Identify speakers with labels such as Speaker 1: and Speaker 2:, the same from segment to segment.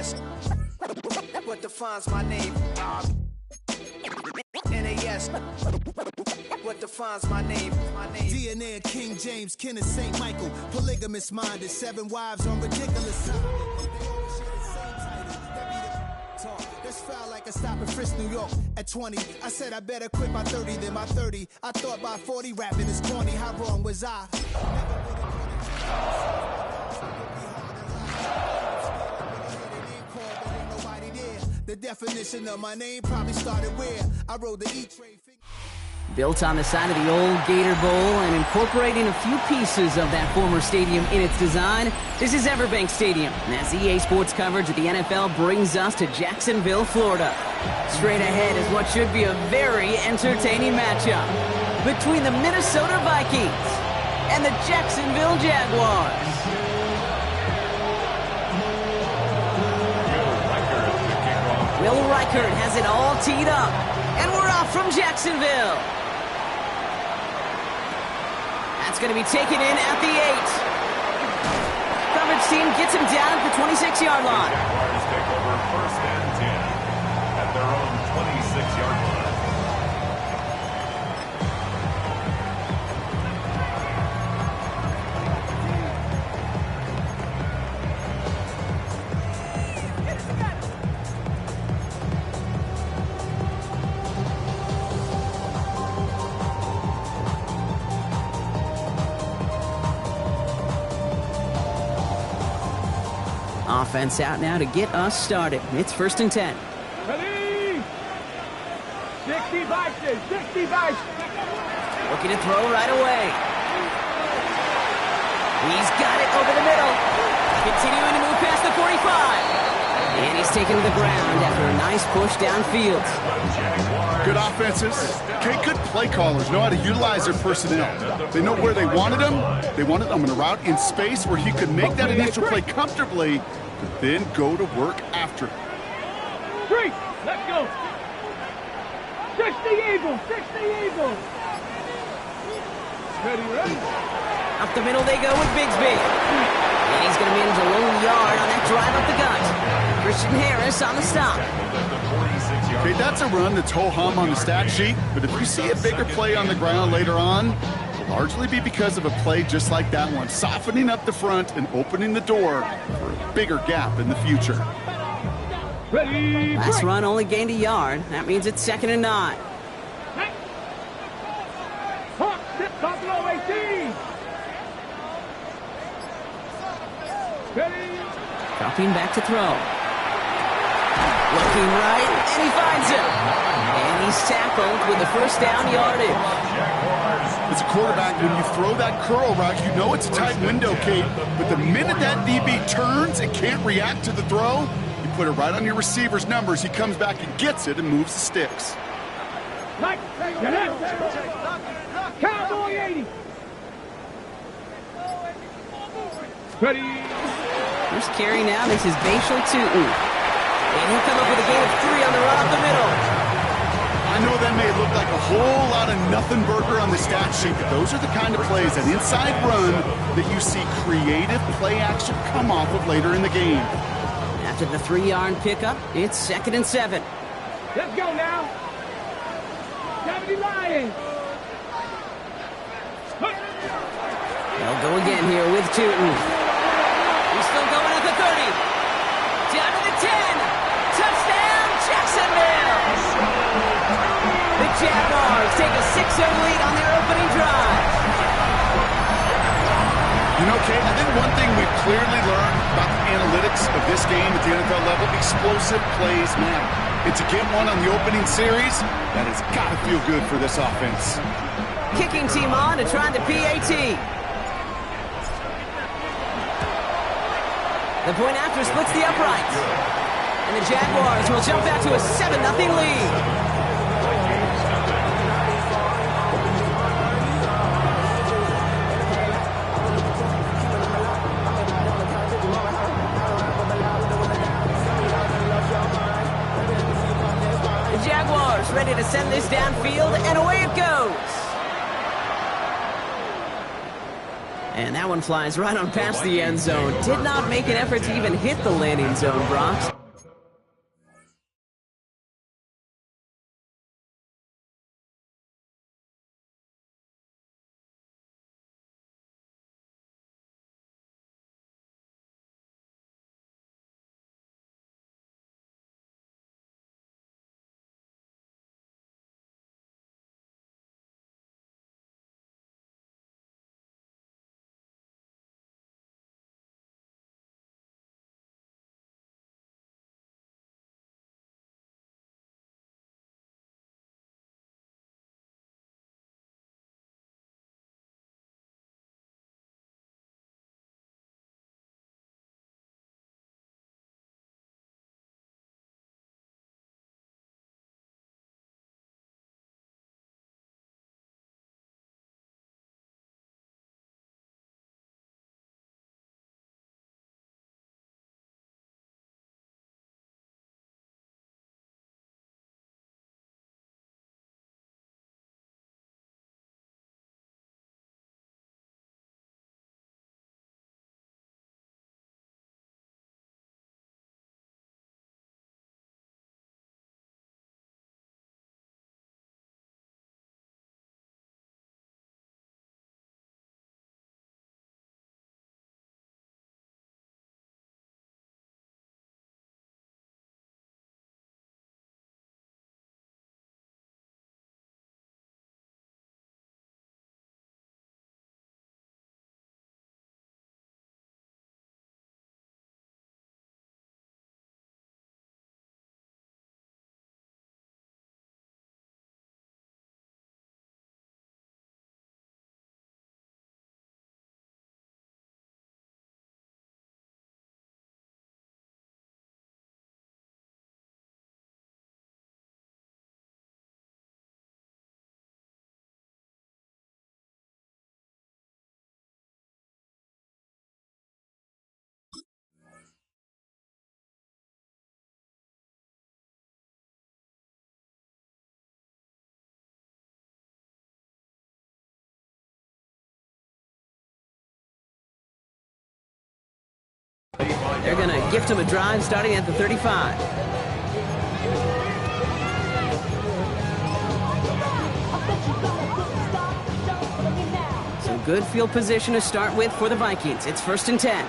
Speaker 1: NAS. What defines my name? NAS. What defines my name?
Speaker 2: DNA of King James, kin of St. Michael. Polygamous minded, 7 wives on ridiculous. This felt like a stop in Frisk, New York at 20. I said I better quit by 30 than by 30. I thought by 40 rapping is corny. How wrong was I? The definition of my name probably started where I rode the E-Trade.
Speaker 3: Built on the side of the old Gator Bowl and incorporating a few pieces of that former stadium in its design, this is Everbank Stadium, as EA Sports coverage of the NFL brings us to Jacksonville, Florida. Straight ahead is what should be a very entertaining matchup between the Minnesota Vikings and the Jacksonville Jaguars. Will Reichert has it all teed up, and we're off from Jacksonville. That's going to be taken in at the 8. Coverage team gets him down at the 26-yard line.
Speaker 4: Jaguars take over 1st and 10 at their own 26-yard line.
Speaker 3: Offense out now to get us started. It's 1st and 10.
Speaker 5: Ready? 60 Vikings, 60 Vikings.
Speaker 3: Looking to throw right away. He's got it over the middle. Continuing to move past the 45. And he's taken to the ground after a nice push downfield.
Speaker 6: Good offenses. Okay, good play callers know how to utilize their personnel. They know where they wanted him. They wanted him in a route in space where he could make that initial play comfortably, but then go to work after.
Speaker 5: 3, let's go. 60 Eagles, 60 Eagles. Ready?
Speaker 3: Up the middle they go with Bigsby. And he's going to manage a lone yard on that drive up the gut. Christian Harris on the stop.
Speaker 6: Okay, that's a run that's ho-hum on the stat sheet, but if you see a bigger play on the ground later on, it'll largely be because of a play just like that one, softening up the front and opening the door for a bigger gap in the future.
Speaker 5: Ready?
Speaker 3: Last run only gained a yard. That means it's 2nd and 9.
Speaker 5: Hawk, sit, top low, 18. Ready?
Speaker 3: Dropping back to throw. Looking right, and he finds him. And he's tackled with the 1st down yardage.
Speaker 6: As a quarterback, when you throw that curl route, you know it's a tight window, Kate. But the minute that DB turns and can't react to the throw, you put it right on your receiver's numbers. He comes back and gets it and moves the sticks.
Speaker 5: Mike, get out. Cowboy 80. Ready?
Speaker 3: First carry now, this is Bashal Tootin. And he'll come up with a gain of 3 on the run up the middle.
Speaker 6: I know that may look like a whole lot of nothing burger on the stat sheet, but those are the kind of plays, an inside run, that you see creative play action come off of later in the game.
Speaker 3: After the 3-yard pickup, it's 2nd and 7.
Speaker 5: Let's go now. Deputy Lion.
Speaker 3: They'll go again here with Tootin. He's still going at the 30. Down to the 10. Touchdown, Jacksonville! The Jaguars take a 6-0 lead on their opening drive.
Speaker 6: You know, Kate, I think one thing we've clearly learned about the analytics of this game at the NFL level, explosive plays matter. And to get one on the opening series, that has got to feel good for this offense.
Speaker 3: Kicking team on to try the PAT. The point after splits the uprights. And the Jaguars will jump back to a 7-0 lead. The Jaguars ready to send this downfield, and away it goes. And that one flies right on past the end zone. Did not make an effort to even hit the landing zone, Brock. They're going to gift him a drive starting at the 35. So good field position to start with for the Vikings. It's 1st and 10.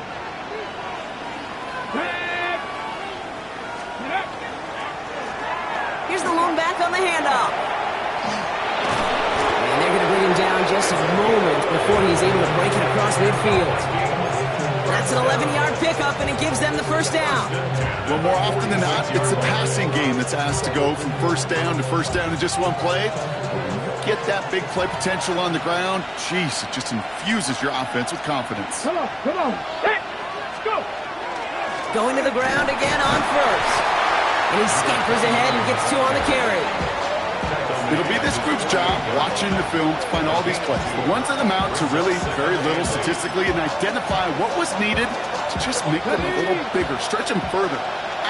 Speaker 3: Here's the lone back on the handoff. And they're going to bring him down just a moment before he's able to break it across midfield. That's an 11-yard pickup, and it gives them the first down.
Speaker 6: Well, more often than not, it's the passing game that's asked to go from first down in just one play. Get that big play potential on the ground. Jeez, it just infuses your offense with confidence.
Speaker 5: Come on. Let's go.
Speaker 3: Going to the ground again on first. And he scampers ahead and gets 2 on the carry.
Speaker 6: It'll be this group's job watching the film to find all these plays. The ones that amount to really very little statistically and identify what was needed to just make them a little bigger, stretch them further.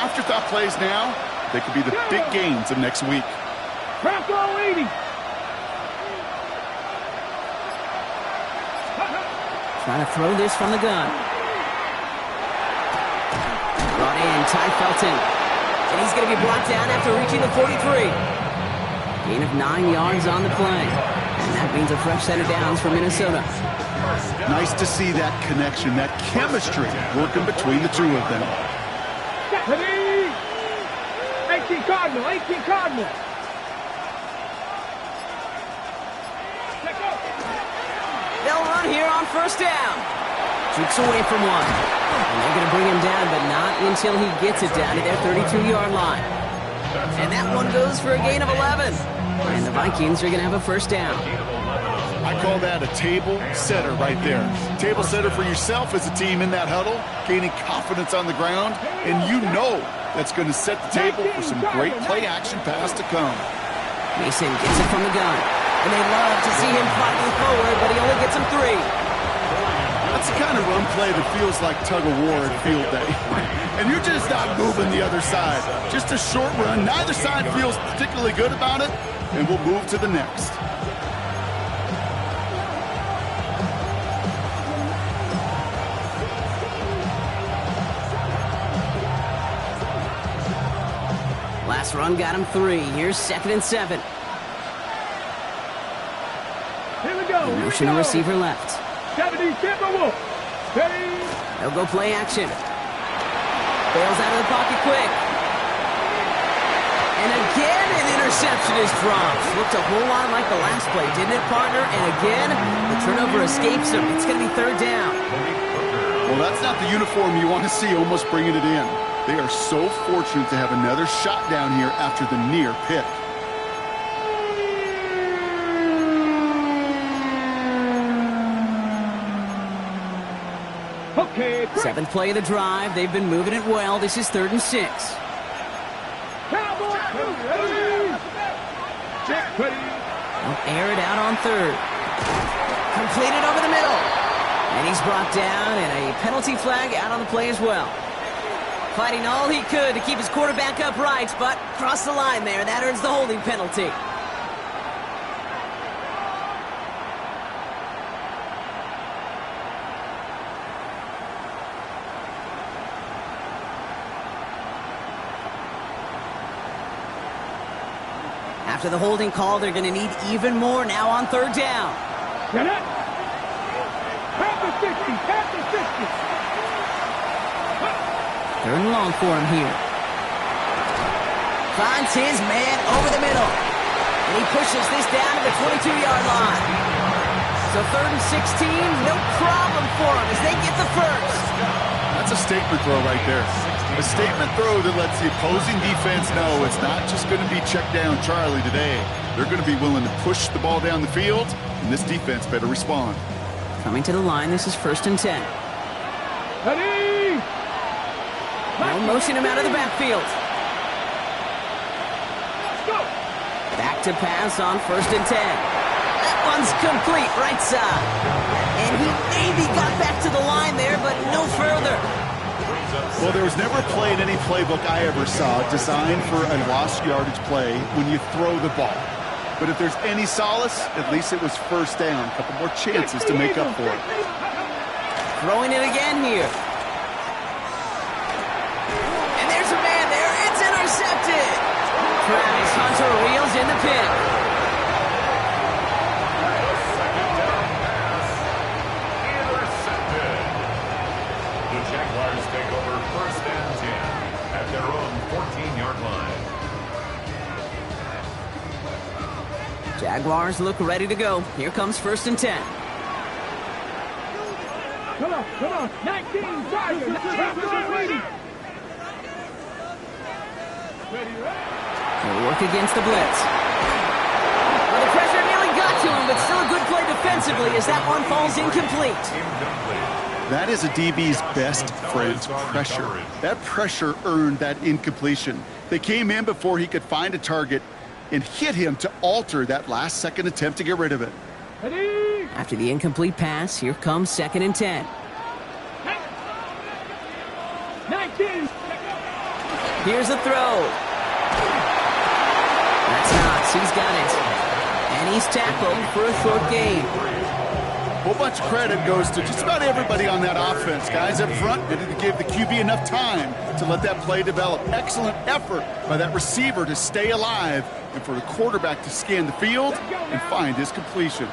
Speaker 6: Afterthought plays now, they could be the big gains of next week.
Speaker 5: Bronco 80.
Speaker 3: Trying to throw this from the gun. Brought in, Ty Felton. And he's going to be brought down after reaching the 43. Gain of 9 yards on the play. And that means a fresh set of downs for Minnesota.
Speaker 6: Nice to see that connection, that chemistry working between the two of them.
Speaker 5: 18 Cardinal.
Speaker 3: They'll run here on first down. Jukes away from one. And they're going to bring him down, but not until he gets it down to their 32-yard line. And that one goes for a gain of 11. And the Vikings are going to have a first down.
Speaker 6: I call that a table setter right there. Table setter for yourself as a team in that huddle, gaining confidence on the ground, and you know that's going to set the table for some great play-action pass to come.
Speaker 3: Mason gets it from the gun. And they love to see him fighting forward, but he only gets him 3.
Speaker 6: That's the kind of run play that feels like tug-of-war at field day. And you're just not moving the other side. Just a short run. Neither side feels particularly good about it, and we'll move to the next.
Speaker 3: Last run got him 3. Here's 2nd and 7.
Speaker 5: Here we go.
Speaker 3: Motion to receiver left.
Speaker 5: 70, Timberwolf. Steady.
Speaker 3: They'll go play action. Bails out of the pocket quick. And again, an interception is dropped. Looked a whole lot like the last play, didn't it, partner? And again, the turnover escapes him. It's going to be 3rd down.
Speaker 6: Well, that's not the uniform you want to see almost bringing it in. They are so fortunate to have another shot down here after the near pick.
Speaker 5: Okay.
Speaker 3: 7th play of the drive. They've been moving it well. This is 3rd and 6.
Speaker 5: Cowboys. Check, ready.
Speaker 3: They'll air it out on 3rd. Completed over the middle. And he's brought down, and a penalty flag out on the play as well. Fighting all he could to keep his quarterback upright, but crossed the line there. That earns the holding penalty. After the holding call, they're going to need even more now on 3rd down.
Speaker 5: Get it. Past the 60.
Speaker 3: 3rd and long for him here. Finds his man over the middle. And he pushes this down to the 22-yard line. So 3rd and 16, no problem for him as they get the first.
Speaker 6: That's a statement throw right there. A statement throw that lets the opposing defense know it's not just going to be check down Charlie today. They're going to be willing to push the ball down the field, and this defense better respond.
Speaker 3: Coming to the line, this is 1st and 10.
Speaker 5: Ready.
Speaker 3: They'll motion him out of the backfield.
Speaker 5: Go.
Speaker 3: Back to pass on 1st and 10. That one's complete, right side. And he maybe got back to the line there, but no further.
Speaker 6: Well, there was never a play in any playbook I ever saw designed for a lost yardage play when you throw the ball. But if there's any solace, at least it was 1st down. A couple more chances to make up for it.
Speaker 3: Throwing it again here. Travis Hunter reels in the pick.
Speaker 4: Second down pass. Intercepted. The Jaguars take over first and 10 at their own 14-yard line.
Speaker 3: Jaguars look ready to go. Here comes first and 10.
Speaker 5: Come on. 19, Tiger. Ready.
Speaker 3: They'll work against the blitz. Well, the pressure nearly got to him, but still a good play defensively as that one falls incomplete.
Speaker 6: That is a DB's best friend, pressure. That pressure earned that incompletion. They came in before he could find a target and hit him to alter that last-second attempt to get rid of it.
Speaker 5: Ready.
Speaker 3: After the incomplete pass, here comes second and 10.
Speaker 5: 19.
Speaker 3: Here's the throw. That's Knox. He's got it. And he's tackled for a short gain.
Speaker 6: A whole bunch of credit goes to just about everybody on that offense. Guys up front needed to give the QB enough time to let that play develop. Excellent effort by that receiver to stay alive and for the quarterback to scan the field and find his completion.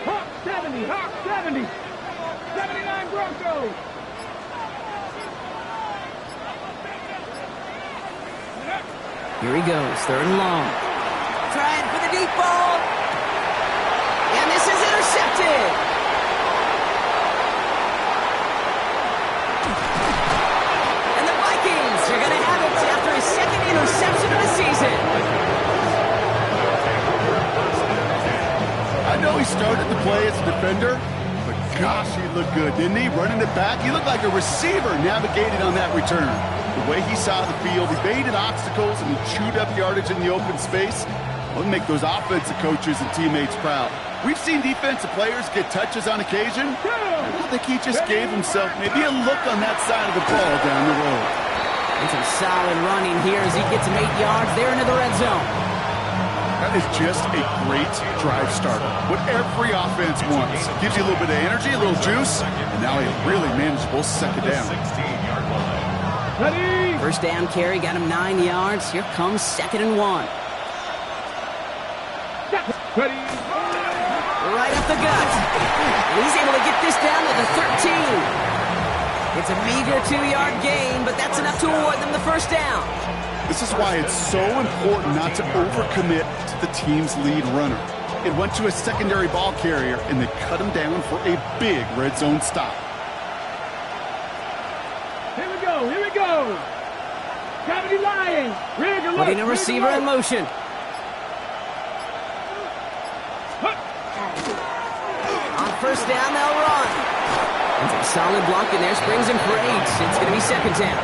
Speaker 5: Hawk 70. 79 Broncos.
Speaker 3: Here he goes, third and long. Trying for the deep ball. And this is intercepted. And the Vikings are going to have it after his second interception of the season.
Speaker 6: I know he started the play as a defender, but gosh, he looked good, didn't he? Running it back, he looked like a receiver navigated on that return. The way he saw the field, he baited obstacles and he chewed up yardage in the open space. Will make those offensive coaches and teammates proud. We've seen defensive players get touches on occasion. I think he just gave himself maybe a look on that side of the ball down the road.
Speaker 3: And some solid running here as he gets him 8 yards there into the red zone.
Speaker 6: That is just a great drive starter. What every offense wants. Gives you a little bit of energy, a little juice, and now a really manageable second down.
Speaker 4: 16-yard line.
Speaker 5: Ready.
Speaker 3: First down carry got him 9 yards. Here comes second and 1.
Speaker 5: Ready.
Speaker 3: Right up the gut. He's able to get this down to the 13. It's a meager 2-yard gain, but that's enough to award them the first down.
Speaker 6: This is why it's so important not to overcommit to the team's lead runner. It went to a secondary ball carrier, and they cut him down for a big red zone stop.
Speaker 5: Here we go. Gravity Lions.
Speaker 3: Putting a receiver in motion. On first down, they'll run. And some solid blocking there springs him for 8. It's going to be second down.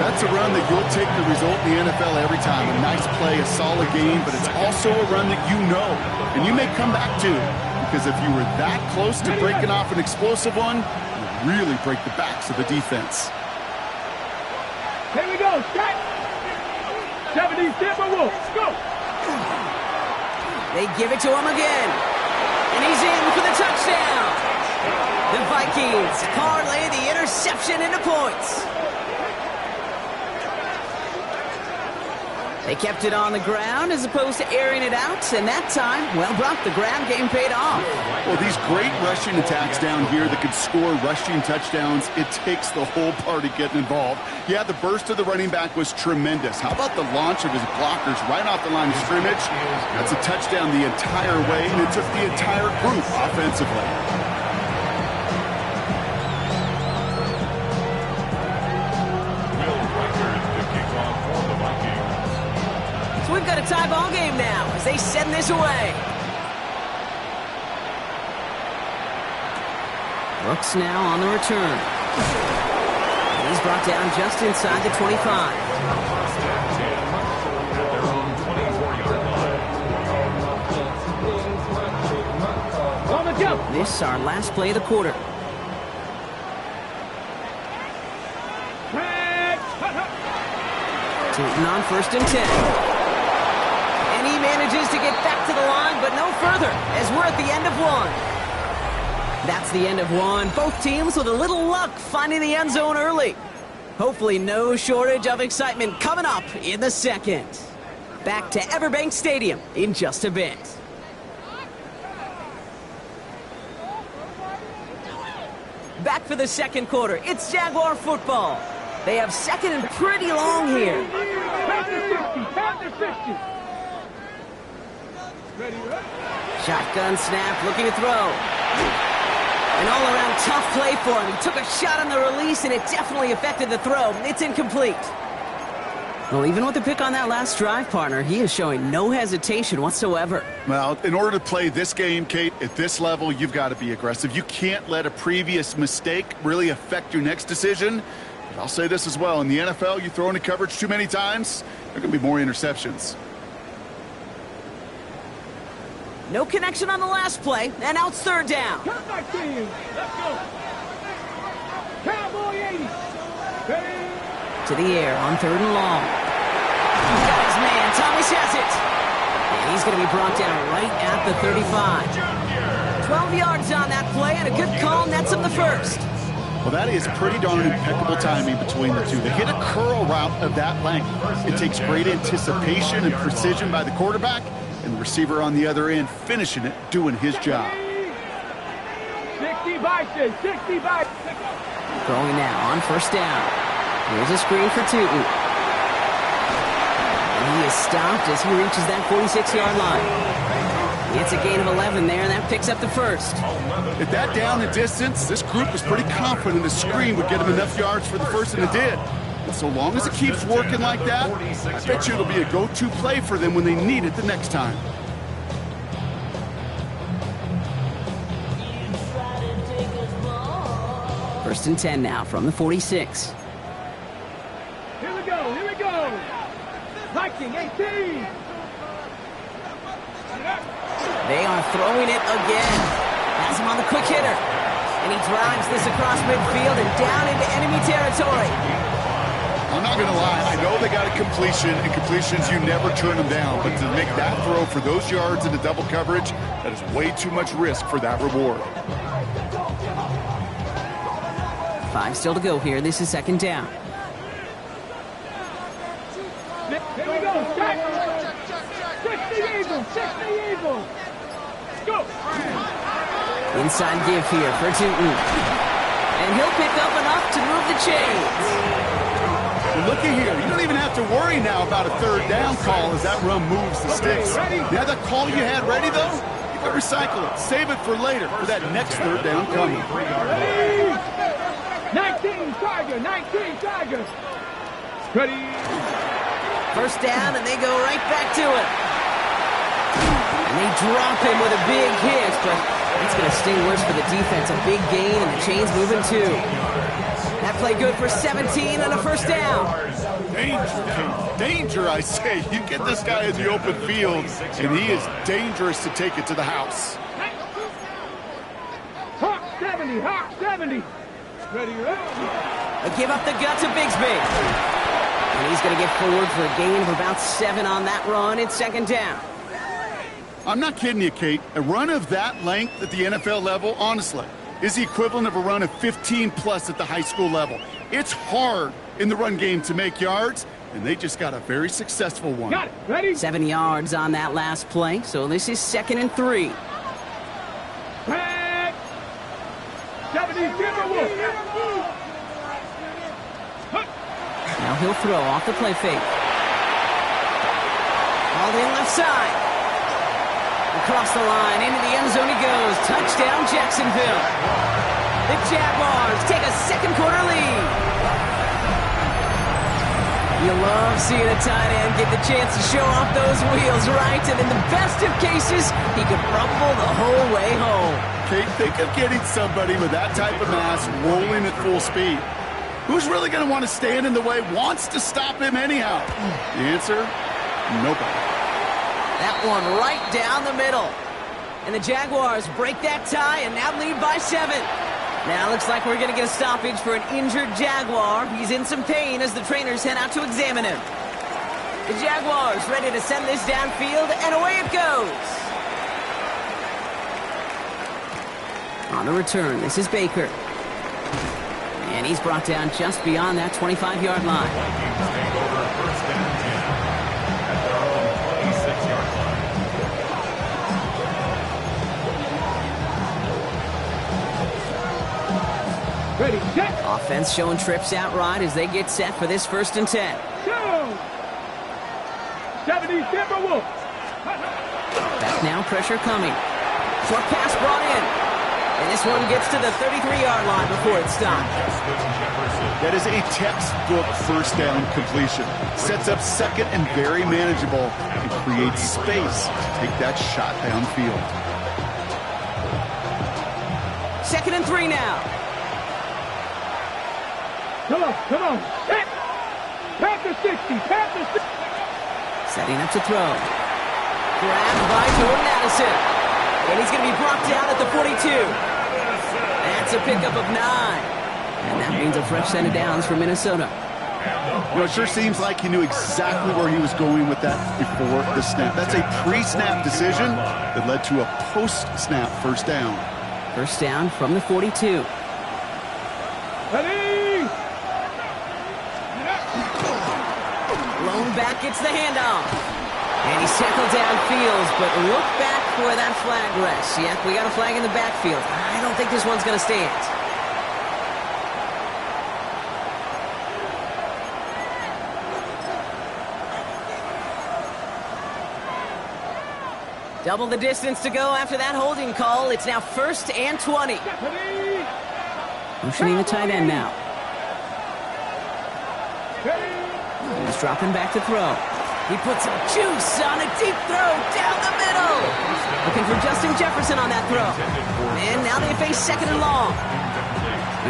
Speaker 6: That's a run that you'll take the result in the NFL every time. A nice play, a solid game, but it's also a run that you know and you may come back to, because if you were that close to breaking off an explosive one, you really break the backs of the defense.
Speaker 5: Here we go. Strike. 70 Timberwolves. Go.
Speaker 3: They give it to him again. And he's in for the touchdown. The Vikings parlay the interception into points. They kept it on the ground as opposed to airing it out, and that time, well, Brock, the ground game paid off.
Speaker 6: Well, these great rushing attacks down here that can score rushing touchdowns, it takes the whole party getting involved. Yeah, the burst of the running back was tremendous. How about the launch of his blockers right off the line of scrimmage? That's a touchdown the entire way, and it took the entire group offensively.
Speaker 3: We've got a tie ball game now as they send this away. Brooks now on the return. And he's brought down just inside the 25.
Speaker 5: On the jump.
Speaker 3: This is our last play of the quarter. Tootin on first and 10. And he manages to get back to the line, but no further, as we're at the end of one. That's the end of one. Both teams with a little luck finding the end zone early. Hopefully no shortage of excitement coming up in the second. Back to Everbank Stadium in just a bit. Back for the second quarter. It's Jaguar football. They have second and pretty long here. Shotgun snap, looking to throw. An all-around tough play for him. He took a shot on the release, and it definitely affected the throw. It's incomplete. Well, even with the pick on that last drive, partner, he is showing no hesitation whatsoever.
Speaker 6: Well, in order to play this game, Kate, at this level, you've got to be aggressive. You can't let a previous mistake really affect your next decision. But I'll say this as well. In the NFL, you throw into coverage too many times, there are going to be more interceptions.
Speaker 3: No connection on the last play, and now it's third down.
Speaker 5: Come back to you. Let's go. Cowboy 80. Ready?
Speaker 3: To the air on third and long. He's got his man. Thomas has it. And he's going to be brought down right at the 35. 12 yards on that play, and a good call nets him the first.
Speaker 6: Well, that is pretty darn impeccable timing between the two. They hit a curl route of that length. It takes great anticipation and precision by the quarterback, and the receiver on the other end finishing it, doing his job.
Speaker 5: 60 bikes, 60 bikes.
Speaker 3: Throwing now on first down. Here's a screen for Tootin. And he is stopped as he reaches that 46-yard line. It's a gain of 11 there, and that picks up the first.
Speaker 6: At that down and distance, this group was pretty confident the screen would get him enough yards for the first, and it did. And so long as it keeps working like that, I bet you it'll be a go-to play for them when they need it the next time.
Speaker 3: First and 10 now from the 46.
Speaker 5: Here we go, here we go. Viking 18.
Speaker 3: They are throwing it again. Has him on the quick hitter. And he drives this across midfield and down into enemy territory.
Speaker 6: I'm not going to lie. I know they got a completion, and completions, you never turn them down. But to make that throw for those yards into double coverage, that is way too much risk for that reward.
Speaker 3: 5 still to go here. This is second down.
Speaker 5: Here we go. 60 Eagles, 60 Eagles. Go.
Speaker 3: Inside give here for Tootin. And he'll pick up enough to move the chains.
Speaker 6: Well, look at here. You don't even have to worry now about a third down call as that run moves the sticks. Yeah, that call you had ready, though, you can recycle it. Save it for later for that next third down coming.
Speaker 5: 19 Tiger, 19 Tiger. Ready.
Speaker 3: First down, and they go right back to it. And they drop him with a big hit, but it's going to sting worse for the defense. A big gain, and the chains moving too. That play good for 17 and a first down.
Speaker 6: Danger, Kate. Danger, I say. You get this guy in the open field, and he is dangerous to take it to the house.
Speaker 5: Hawk 70, Hawk 70. Ready,
Speaker 3: They give up the gut to Bigsby. And he's going to get forward for a gain of about 7 on that run. It's second down.
Speaker 6: I'm not kidding you, Kate. A run of that length at the NFL level, honestly, is the equivalent of a run of 15-plus at the high school level. It's hard in the run game to make yards, and they just got a very successful one.
Speaker 5: Got it. Ready?
Speaker 3: 7 yards on that last play, so this is second and 3.
Speaker 5: Back. 70 Timberwolves.
Speaker 3: Now he'll throw off the play fake. All in left side. Across the line, into the end zone he goes. Touchdown, Jacksonville. The Jaguars take a second quarter lead. You love seeing a tight end get the chance to show off those wheels, right? And in the best of cases, he could rumble the whole way home.
Speaker 6: Kate, think of getting somebody with that type of mass rolling at full speed. Who's really going to want to stand in the way, wants to stop him anyhow? The answer, nobody.
Speaker 3: That one right down the middle. And the Jaguars break that tie and now lead by 7. Now looks like we're going to get a stoppage for an injured Jaguar. He's in some pain as the trainers head out to examine him. The Jaguars ready to send this downfield, and away it goes. On the return, this is Baker. And he's brought down just beyond that 25-yard line.
Speaker 4: Vikings take over first and 10 at their own
Speaker 5: Ready, set.
Speaker 3: Offense showing trips out right as they get set for this 1st and 10.
Speaker 5: Go. 70 Timberwolves.
Speaker 3: Back now, pressure coming. Short pass brought in. And this one gets to the 33-yard line before it's stopped.
Speaker 6: That is a textbook 1st down completion. Sets up 2nd and very manageable and creates space to take that shot downfield.
Speaker 3: 2nd and 3 now.
Speaker 5: Come on. Set. Pass the 60. Pass the 60.
Speaker 3: Setting up to throw. Grabbed by Jordan Addison. And he's going to be brought down at the 42. That's a pickup of 9. And that means a fresh set of downs for Minnesota.
Speaker 6: It sure seems like he knew exactly where he was going with that before the snap. That's a pre-snap decision that led to a post-snap 1st down.
Speaker 3: 1st down from the 42.
Speaker 5: Ready.
Speaker 3: Lone back gets the handoff. And he's tackled downfield, but look back for that flag rest. Yep, we got a flag in the backfield. I don't think this one's going to stand. Double the distance to go after that holding call. It's now 1st and 20. Motioning the tight end now. He's dropping back to throw. He puts some juice on a deep throw down the middle. Looking for Justin Jefferson on that throw. And now they face 2nd and long.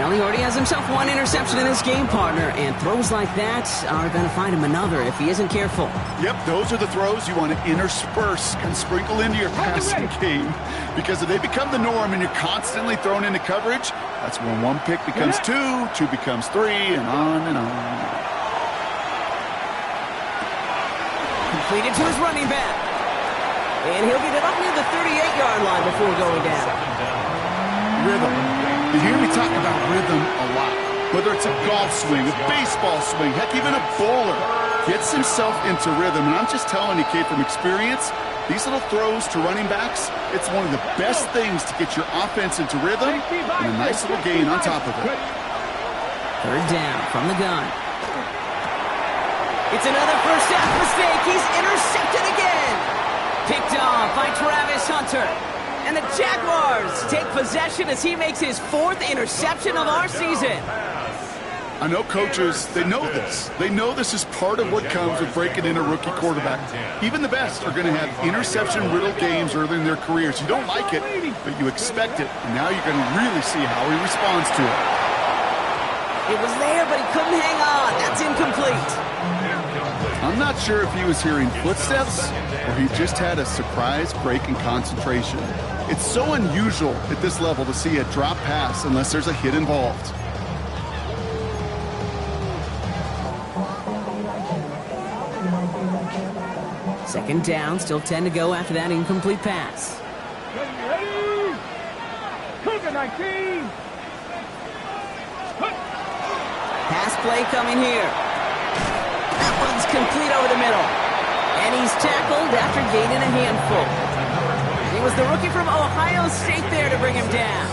Speaker 3: Well, he already has himself 1 interception in his game, partner, and throws like that are going to find him another if he isn't careful.
Speaker 6: Yep, those are the throws you want to intersperse and sprinkle into your passing game, because if they become the norm and you're constantly thrown into coverage, that's when 1 pick becomes 2, 2 becomes 3, and on and on.
Speaker 3: Completed to his running back. And he'll get it up near the 38-yard line before going down.
Speaker 6: Rhythm. You hear me talk about rhythm a lot. Whether it's a golf swing, a baseball swing, heck, even a bowler gets himself into rhythm. And I'm just telling you, Kate, from experience, these little throws to running backs, it's one of the best things to get your offense into rhythm and a nice little gain on top of it.
Speaker 3: 3rd down from the gun. It's another 1st half mistake. He's intercepted again. Picked off by Travis Hunter. And the Jaguars take possession as he makes his 4th interception of our season.
Speaker 6: I know coaches, they know this. They know this is part of what comes with breaking in a rookie quarterback. Even the best are going to have interception-riddled games early in their careers. You don't like it, but you expect it. And now you're going to really see how he responds to it.
Speaker 3: It was there, but he couldn't hang on. That's incomplete.
Speaker 6: I'm not sure if he was hearing footsteps or he just had a surprise break in concentration. It's so unusual at this level to see a drop pass unless there's a hit involved.
Speaker 3: Second down, still 10 to go after that incomplete pass.
Speaker 5: Ready. Cougar 19.
Speaker 3: Pass play coming here. That one's complete over the middle. And he's tackled after gaining a handful. It was the rookie from Ohio State there to bring him down.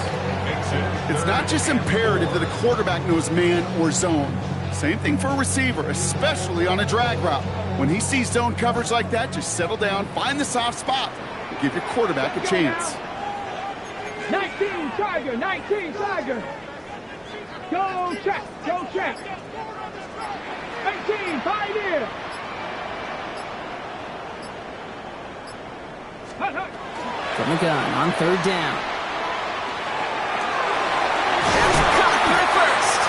Speaker 6: It's not just imperative that a quarterback knows man or zone. Same thing for a receiver, especially on a drag route. When he sees zone coverage like that, just settle down, find the soft spot, and give your quarterback a chance.
Speaker 5: 19 Tiger, 19 Tiger. Go check, go check. 18, Pioneer.
Speaker 3: From the gun on 3rd down. That's caught for the 1st.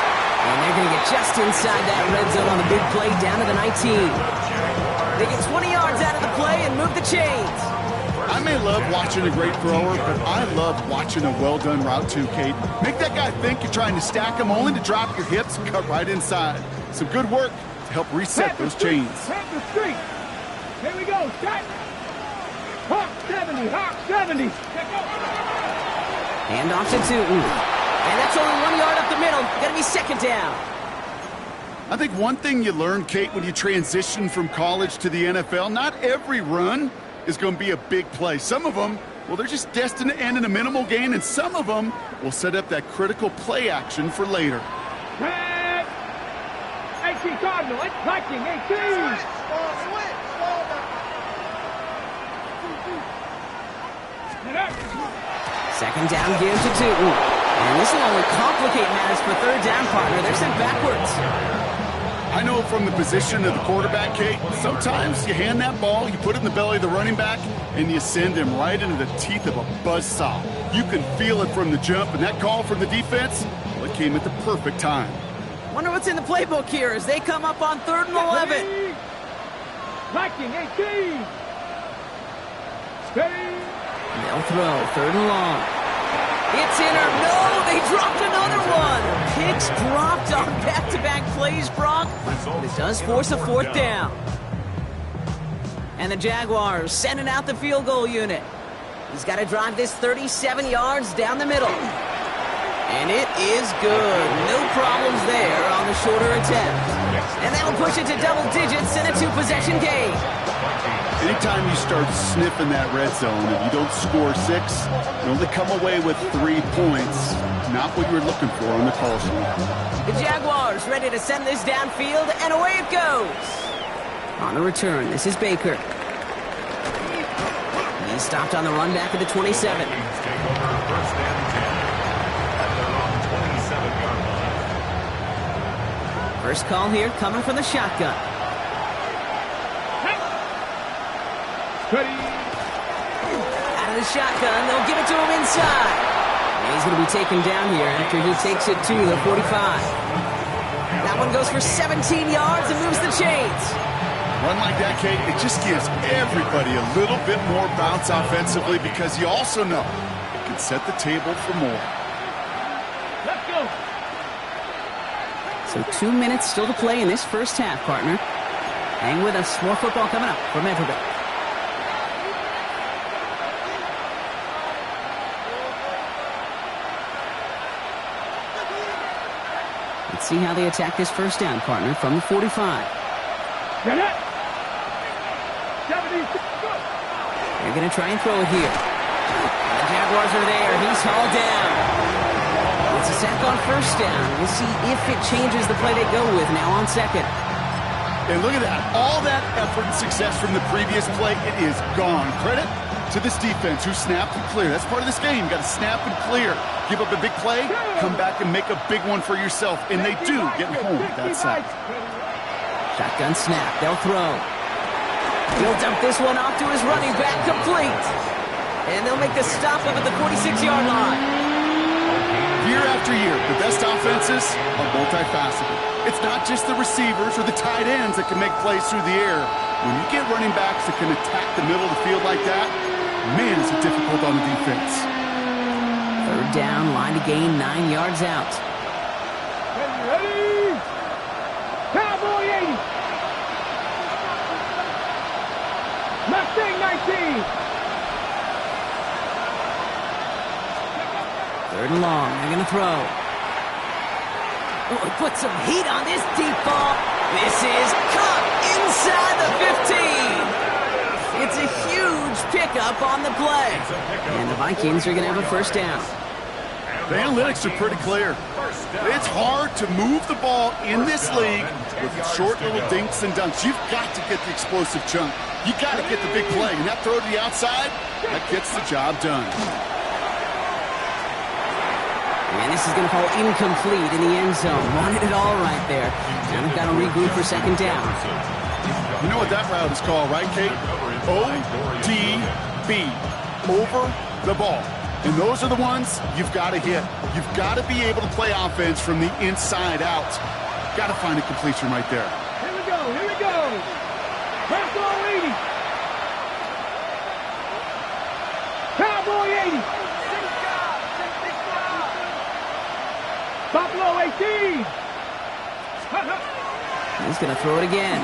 Speaker 3: And they're going to get just inside that red zone on the big play down to the 19. They get 20 yards out of the play and move the chains.
Speaker 6: I may love watching a great thrower, but I love watching a well-done route too, Kate. Make that guy think you're trying to stack him only to drop your hips and cut right inside. Some good work to help reset those chains.
Speaker 5: Hit the street. Here we go. Shot. Hawk 70. Hawk 70.
Speaker 3: Hand off to Tootin. And that's only 1 yard up the middle. Got to be 2nd down.
Speaker 6: I think one thing you learn, Kate, when you transition from college to the NFL, not every run is going to be a big play. Some of them well, they're just destined to end in a minimal gain, and some of them will set up that critical play action for later.
Speaker 5: Red! 18 Cardinal, it's Viking, 18!
Speaker 3: Second down give to Tootin. And this will only complicate matters for third down, partner. They're sent backwards.
Speaker 6: I know from the position of the quarterback, Kate, sometimes you hand that ball, you put it in the belly of the running back, and you send him right into the teeth of a buzzsaw. You can feel it from the jump, and that call from the defense, well, it came at the perfect time.
Speaker 3: Wonder what's in the playbook here as they come up on 3rd and 11.
Speaker 5: Viking, 18! Steady!
Speaker 3: They'll throw, 3rd and long. It's in or no, they dropped another one. Picks dropped on back-to-back plays, Brock. But it does force a 4th down. And the Jaguars sending out the field goal unit. He's got to drive this 37 yards down the middle. And it is good. No problems there on the shorter attempt. And that'll push it to double digits in a 2-possession game.
Speaker 6: Anytime you start sniffing that red zone and you don't score 6, you only come away with 3 points. Not what you were looking for on the call sheet.
Speaker 3: The Jaguars ready to send this downfield, and away it goes. On the return, this is Baker. He's stopped on the run back at the 27.
Speaker 4: Take over 1st and 10 at their own 27-yard line.
Speaker 3: First call here coming from the shotgun.
Speaker 5: Ready!
Speaker 3: Out of the shotgun, they'll give it to him inside. And he's going to be taken down here after he takes it to the 45. That one goes for 17 yards and moves the chains.
Speaker 6: Run like that, Kate, it just gives everybody a little bit more bounce offensively because you also know it can set the table for more.
Speaker 5: Let's go!
Speaker 3: So 2 minutes still to play in this first half, partner. Hang with us. More football coming up from Everbank. Let's see how they attack this first down, partner, from the 45.
Speaker 5: Get it! 70.
Speaker 3: They're going to try and throw it here. The Jaguars are there. He's hauled down. It's a sack on first down. We'll see if it changes the play they go with now on 2nd.
Speaker 6: And look at that. All that effort and success from the previous play, it is gone. Credit to this defense who snapped and cleared. That's part of this game. You got to snap and clear. Give up a big play, come back and make a big one for yourself. And they do get home with that sack.
Speaker 3: Shotgun snap. They'll throw. He'll dump this one off to his running back, complete. And they'll make the stop up at the 46-yard line.
Speaker 6: Year after year, the best offenses are multifaceted. It's not just the receivers or the tight ends that can make plays through the air. When you get running backs that can attack the middle of the field like that, man, is it difficult on the defense.
Speaker 3: 3rd down, line to gain 9 yards out.
Speaker 5: Ready! Cowboy 80! Mustang 19!
Speaker 3: 3rd and long, they're going to throw. Oh, put some heat on this deep ball. This is caught inside the 15. It's a huge pickup on the play. And the Vikings are going to have a first down.
Speaker 6: The analytics are pretty clear. It's hard to move the ball in this league with short little dinks and dunks. You've got to get the explosive chunk. You got to get the big play. And that throw to the outside, that gets the job done.
Speaker 3: And this is going to fall incomplete in the end zone. Wanted it all right there. Now they've got to regroup for 2nd down.
Speaker 6: You know what that route is called, right, Kate? ODB. Over the ball. And those are the ones you've got to hit. You've got to be able to play offense from the inside out. Got to find a completion right there.
Speaker 5: Here we go, here we go! Buffalo 80! Cowboy 80! Buffalo 18!
Speaker 3: He's going to throw it again.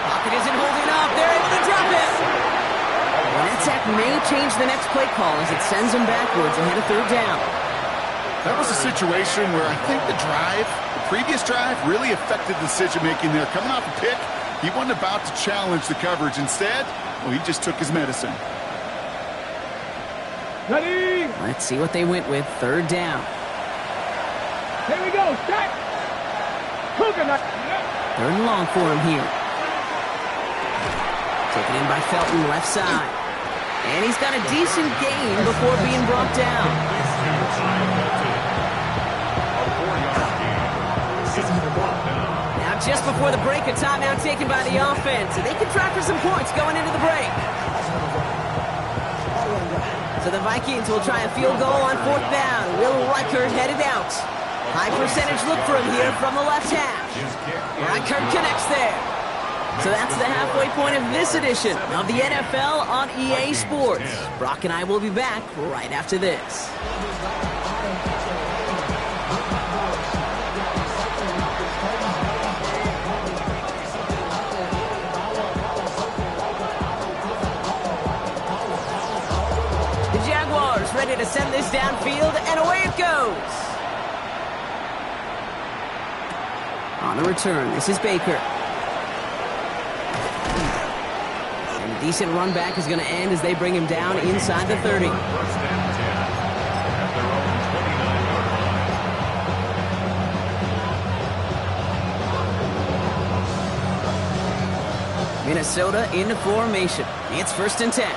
Speaker 3: Pocket isn't holding up. They're able to drop it. And that sack may change the next play call as it sends them backwards ahead of 3rd down.
Speaker 6: That was a situation where I think the previous drive really affected the decision-making there. Coming off a pick, he wasn't about to challenge the coverage. Instead, well, he just took his medicine.
Speaker 5: Ready?
Speaker 3: Let's see what they went with. Third down.
Speaker 5: Here we go. Start. Coconut.
Speaker 3: Third and long for him here. Taken in by Felton, left side. And he's got a decent gain before being brought down. Now just before the break, a timeout taken by the offense. And they can try for some points going into the break. So the Vikings will try a field goal on fourth down. Will Reichert headed out. High percentage look for him here from the left hash. Reichert connects there. So that's the halfway point of this edition of the NFL on EA Sports. Brock and I will be back right after this. The Jaguars ready to send this downfield, and away it goes. On the return, this is Baker. And a decent run back is going to end as they bring him down inside the 30. Minnesota into formation. It's 1st and 10.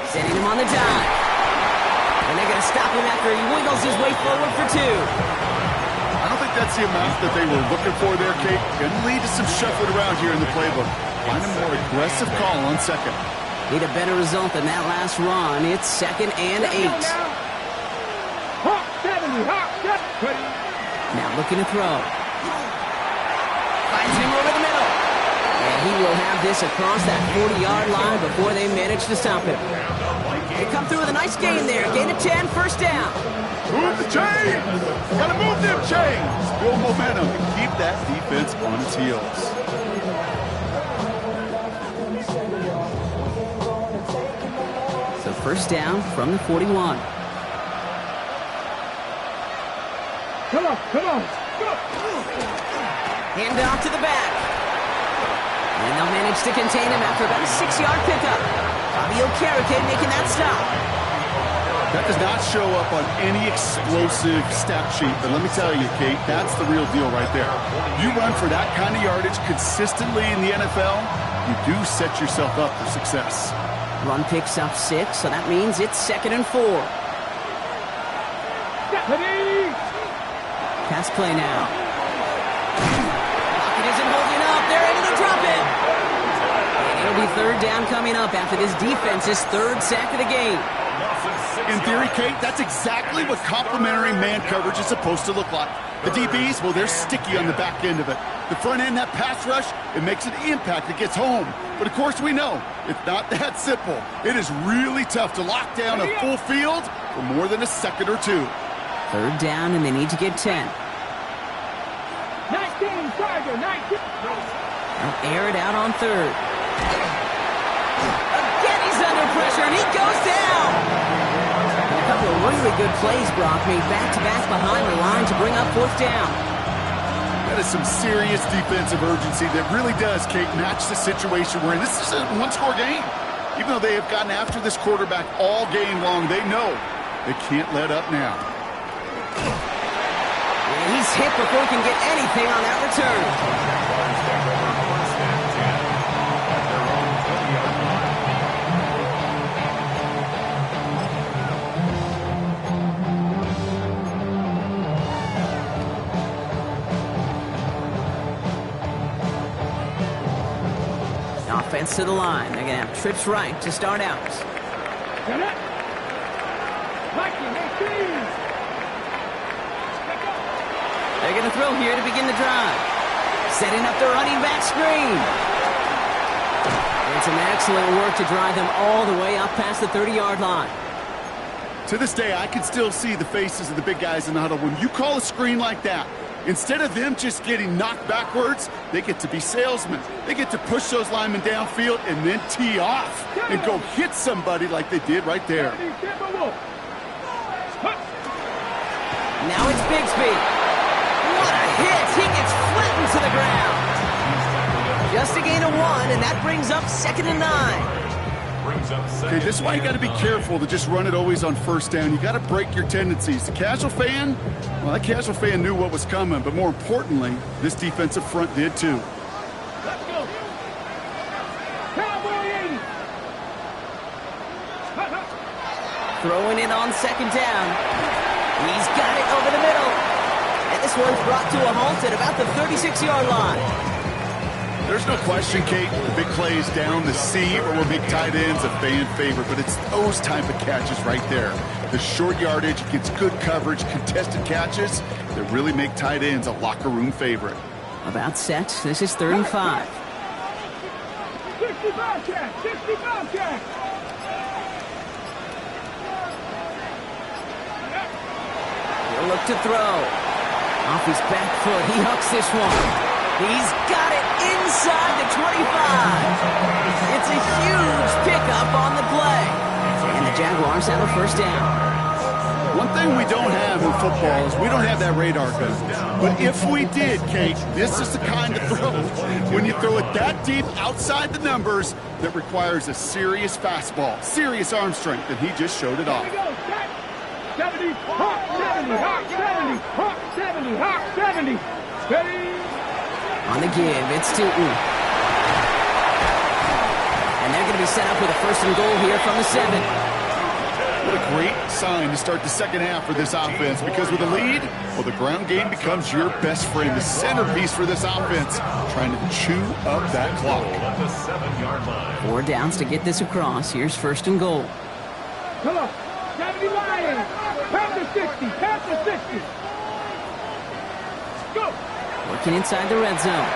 Speaker 3: Sending him on the dive. And they're going to stop him after he wiggles his way forward for 2.
Speaker 6: I don't think that's the amount that they were looking for there, Kate. Going to lead to some shuffling around here in the playbook. Find a more aggressive call on second.
Speaker 3: Need a better result than that last run. It's 2nd and 8.
Speaker 5: Hawk 70. Hawk 70.
Speaker 3: Now looking to throw. Finds him over the middle. And he will have this across that 40-yard line before they manage to stop him. They come through with a nice gain there. Gain of 10, 1st down.
Speaker 6: Move the chains! Gotta move them chains! Build momentum and keep that defense on its heels.
Speaker 3: So 1st down from the 41.
Speaker 5: Come on, come on.
Speaker 3: Hand off to the back. And they'll manage to contain him after about a 6-yard pickup. Fabio Carrique making that stop.
Speaker 6: That does not show up on any explosive stat sheet, but let me tell you, Kate, that's the real deal right there. You run for that kind of yardage consistently in the NFL, you do set yourself up for success.
Speaker 3: Run picks up 6, so that means it's 2nd and 4. Pass play now. Pocket isn't holding up. They're able to drop it. And it'll be 3rd down coming up after this defense's 3rd sack of the game.
Speaker 6: In theory, Kate, that's exactly what complementary man coverage is supposed to look like. The DBs, well, they're sticky on the back end of it. The front end, that pass rush, it makes an impact. It gets home. But, of course, we know it's not that simple. It is really tough to lock down a full field for more than a second or 2.
Speaker 3: 3rd down, and they need to get 10.
Speaker 5: 19, Tiger, 19.
Speaker 3: They'll air it out on 3rd. Again, he's under pressure, and he goes down. And a couple of really good plays, Brock, made back-to-back behind the line to bring up 4th down.
Speaker 6: That is some serious defensive urgency that really does, Kate, match the situation we're in. This is a one-score game. Even though they have gotten after this quarterback all game long, they know they can't let up now.
Speaker 3: And he's hit before he can get anything on that return. Offense to the line. They're going to have trips right to start out. They're going to throw here to begin the drive. Setting up the running back screen. And some excellent work to drive them all the way up past the 30-yard line.
Speaker 6: To this day, I can still see the faces of the big guys in the huddle. When you call a screen like that, instead of them just getting knocked backwards, they get to be salesmen. They get to push those linemen downfield and then tee off and go hit somebody like they did right there.
Speaker 3: Now it's Bigsby. What a hit! He gets flattened to the ground. Just a gain of 1, and that brings up 2nd and 9.
Speaker 6: Okay, this is why you got to be careful to just run it always on first down. You got to break your tendencies. The casual fan, well, that casual fan knew what was coming, but more importantly, this defensive front did too.
Speaker 5: Let's go. Cowboy 80.
Speaker 3: Throwing it on 2nd down. He's got it over the middle. And this one's brought to a halt at about the 36-yard line.
Speaker 6: There's no question, Kate, the big plays down the seam or big tight ends a fan favorite, but it's those type of catches right there. The short yardage against good coverage, contested catches that really make tight ends a locker room favorite.
Speaker 3: About set. This is 3rd and 5.
Speaker 5: 65 catch. 65 catch.
Speaker 3: He'll look to throw. Off his back foot, he hooks this one. He's got it inside the 25. It's a huge pickup on the play. And the Jaguars have a 1st down.
Speaker 6: One thing we don't have in football is we don't have that radar gun. But if we did, Kate, this is the kind of throw, when you throw it that deep outside the numbers, that requires a serious fastball, serious arm strength, and he just showed it off.
Speaker 5: Here we go. 70, hawk 70, hawk 70, hawk 70, hawk 70. Steady.
Speaker 3: On the give, it's Tootin. And they're going to be set up with a 1st and goal here from the 7.
Speaker 6: What a great sign to start the second half for this offense, because with a lead, well, the ground game becomes your best friend, the centerpiece for this offense, trying to chew up that clock.
Speaker 3: 4 downs to get this across. Here's 1st and goal.
Speaker 5: Come on. 70 Lions. Past the 60. Past the 60. Go.
Speaker 3: Working inside the red zone.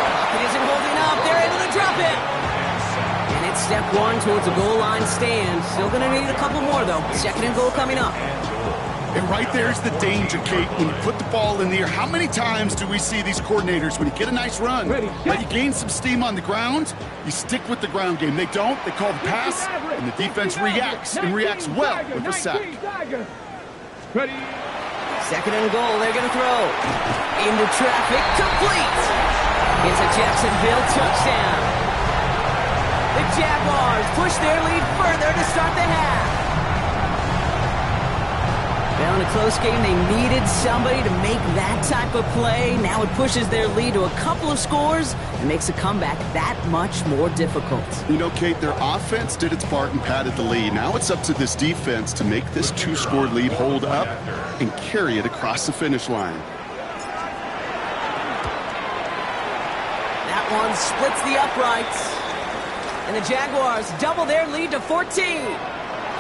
Speaker 3: Pocket isn't holding up. They're able to drop it. And it's step 1 towards a goal line stand. Still going to need a couple more, though. 2nd and goal coming up.
Speaker 6: And right there's the danger, Kate. When you put the ball in the air, how many times do we see these coordinators, when you get a nice run, but you gain some steam on the ground, you stick with the ground game. They don't. They call the pass, and the defense reacts, and reacts well with a sack.
Speaker 5: Ready.
Speaker 3: 2nd and goal, they're going to throw. Into traffic, complete. It's a Jacksonville touchdown. The Jaguars push their lead further to start the half. Well, in a close game, they needed somebody to make that type of play. Now it pushes their lead to a couple of scores and makes a comeback that much more difficult.
Speaker 6: You know, Kate, their offense did its part and padded the lead. Now it's up to this defense to make this 2-score lead hold up and carry it across the finish line.
Speaker 3: That one splits the uprights. And the Jaguars double their lead to 14.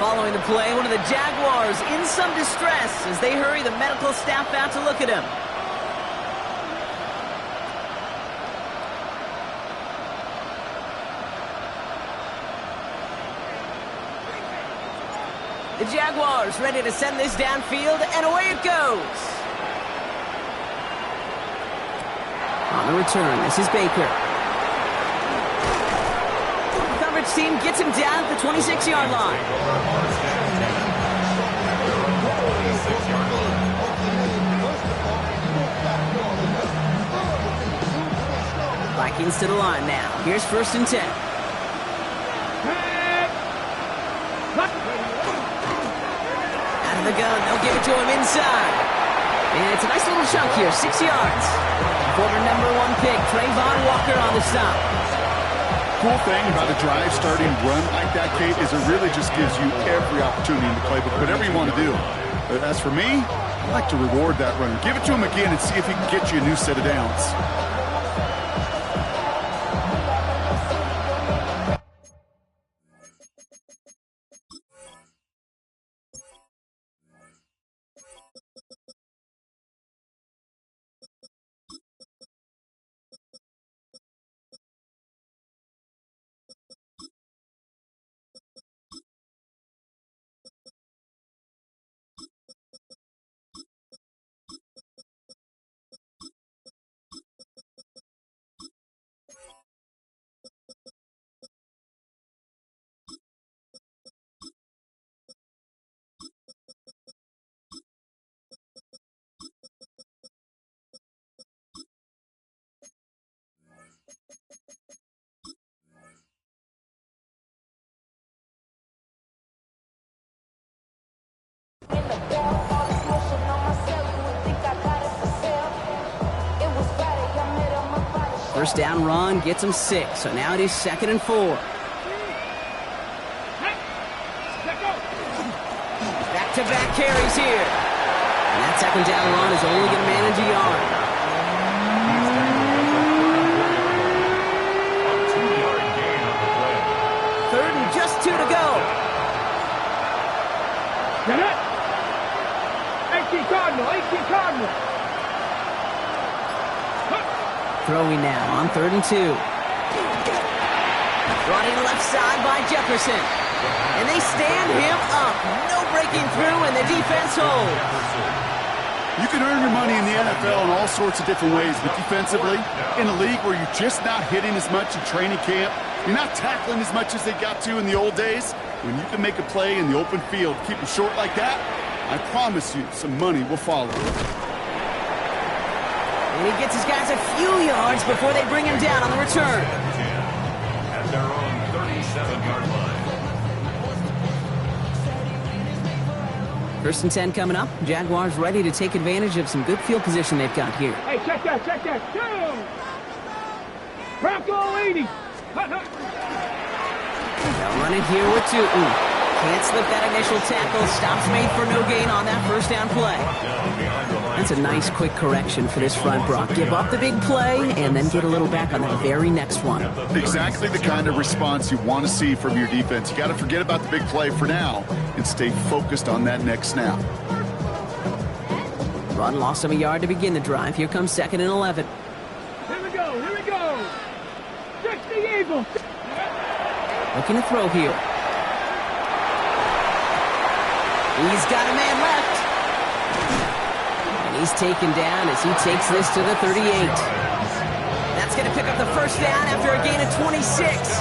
Speaker 3: Following the play, one of the Jaguars in some distress as they hurry the medical staff out to look at him. The Jaguars ready to send this downfield, and away it goes. On the return, this is Baker. The coverage team gets him down at the 26-yard line. Vikings to the line now. Here's 1st and 10. Out of the gun, they'll give it to him inside. And it's a nice little chunk here, 6 yards. Former #1 pick, Trayvon Walker on the stop.
Speaker 6: Cool thing about a drive starting run like that, Kate, is it really just gives you every opportunity in the playbook, whatever you want to do. But as for me, I like to reward that run. Give it to him again and see if he can get you a new set of downs.
Speaker 3: first down run gets them 6, so now it is 2nd and 4. Back-to-back carries here. And that 2nd down run is only going to manage a yard. Third and just 2 to go.
Speaker 5: Get it? 18 Cardinal.
Speaker 3: Throwing now on 3rd and 2. Running left side by Jefferson. And they stand him up. No breaking through, and the defense holds.
Speaker 6: You can earn your money in the NFL in all sorts of different ways, but defensively, in a league where you're just not hitting as much in training camp, you're not tackling as much as they got to in the old days, when you can make a play in the open field, keep it short like that, I promise you some money will follow.
Speaker 3: And he gets his guys a few yards before they bring him down on the return.
Speaker 4: At their own 37-yard line.
Speaker 3: 1st and 10 coming up. Jaguars ready to take advantage of some good field position they've got here.
Speaker 5: Hey, check that. Down. Bronco 80.
Speaker 3: They'll run it here with 2. Can't slip that initial tackle. Stops made for no gain on that first down play. That's a nice quick correction for this front, Brock. Give up the big play and then get a little back on the very next one.
Speaker 6: Exactly the kind of response you want to see from your defense. You got to forget about the big play for now and stay focused on that next snap.
Speaker 3: Run lost him a yard to begin the drive. Here comes 2nd and 11.
Speaker 5: Here we go. 60 Eagles.
Speaker 3: Looking to throw here. He's got a man left. And he's taken down as he takes this to the 38. That's going to pick up the first down after a gain of 26.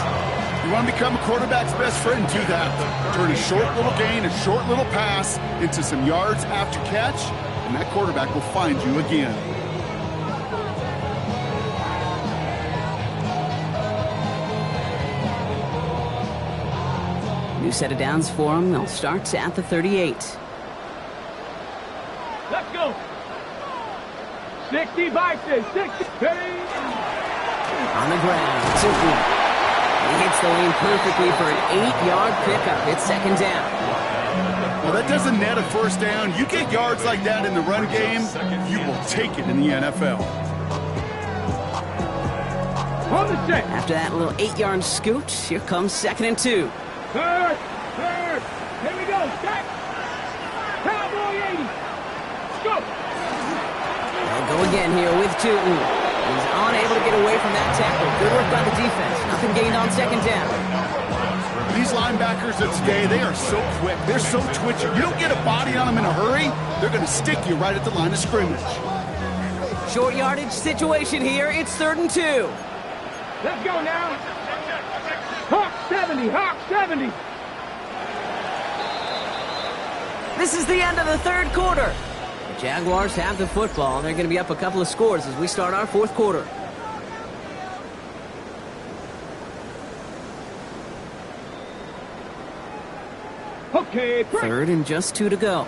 Speaker 6: You want to become a quarterback's best friend, do that. Turn a short little gain, a short little pass into some yards after catch, and that quarterback will find you again.
Speaker 3: New set of downs for them. They'll start at the 38.
Speaker 5: Let's go. 60 by 60.
Speaker 3: On the ground. He hits the lane perfectly for an 8-yard pickup. It's 2nd down.
Speaker 6: Well, that doesn't net a first down. You get yards like that in the run game, you will take it in the NFL.
Speaker 5: On the set.
Speaker 3: After that little 8-yard scoot, here comes 2nd and 2.
Speaker 5: Third. Here we go. Set. Cowboy 80. Go.
Speaker 3: They'll go again here with Tootin. He's unable to get away from that tackle. Good work by the defense. Nothing gained on 2nd down.
Speaker 6: These linebackers of today, they are so quick. They're so twitchy. You don't get a body on them in a hurry, they're going to stick you right at the line of scrimmage.
Speaker 3: Short yardage situation here. It's 3rd and 2.
Speaker 5: Let's go now. Hawk 70.
Speaker 3: This is the end of the 3rd quarter. The Jaguars have the football. They're going to be up a couple of scores as we start our 4th quarter.
Speaker 5: Okay.
Speaker 3: 3rd and just 2 to go.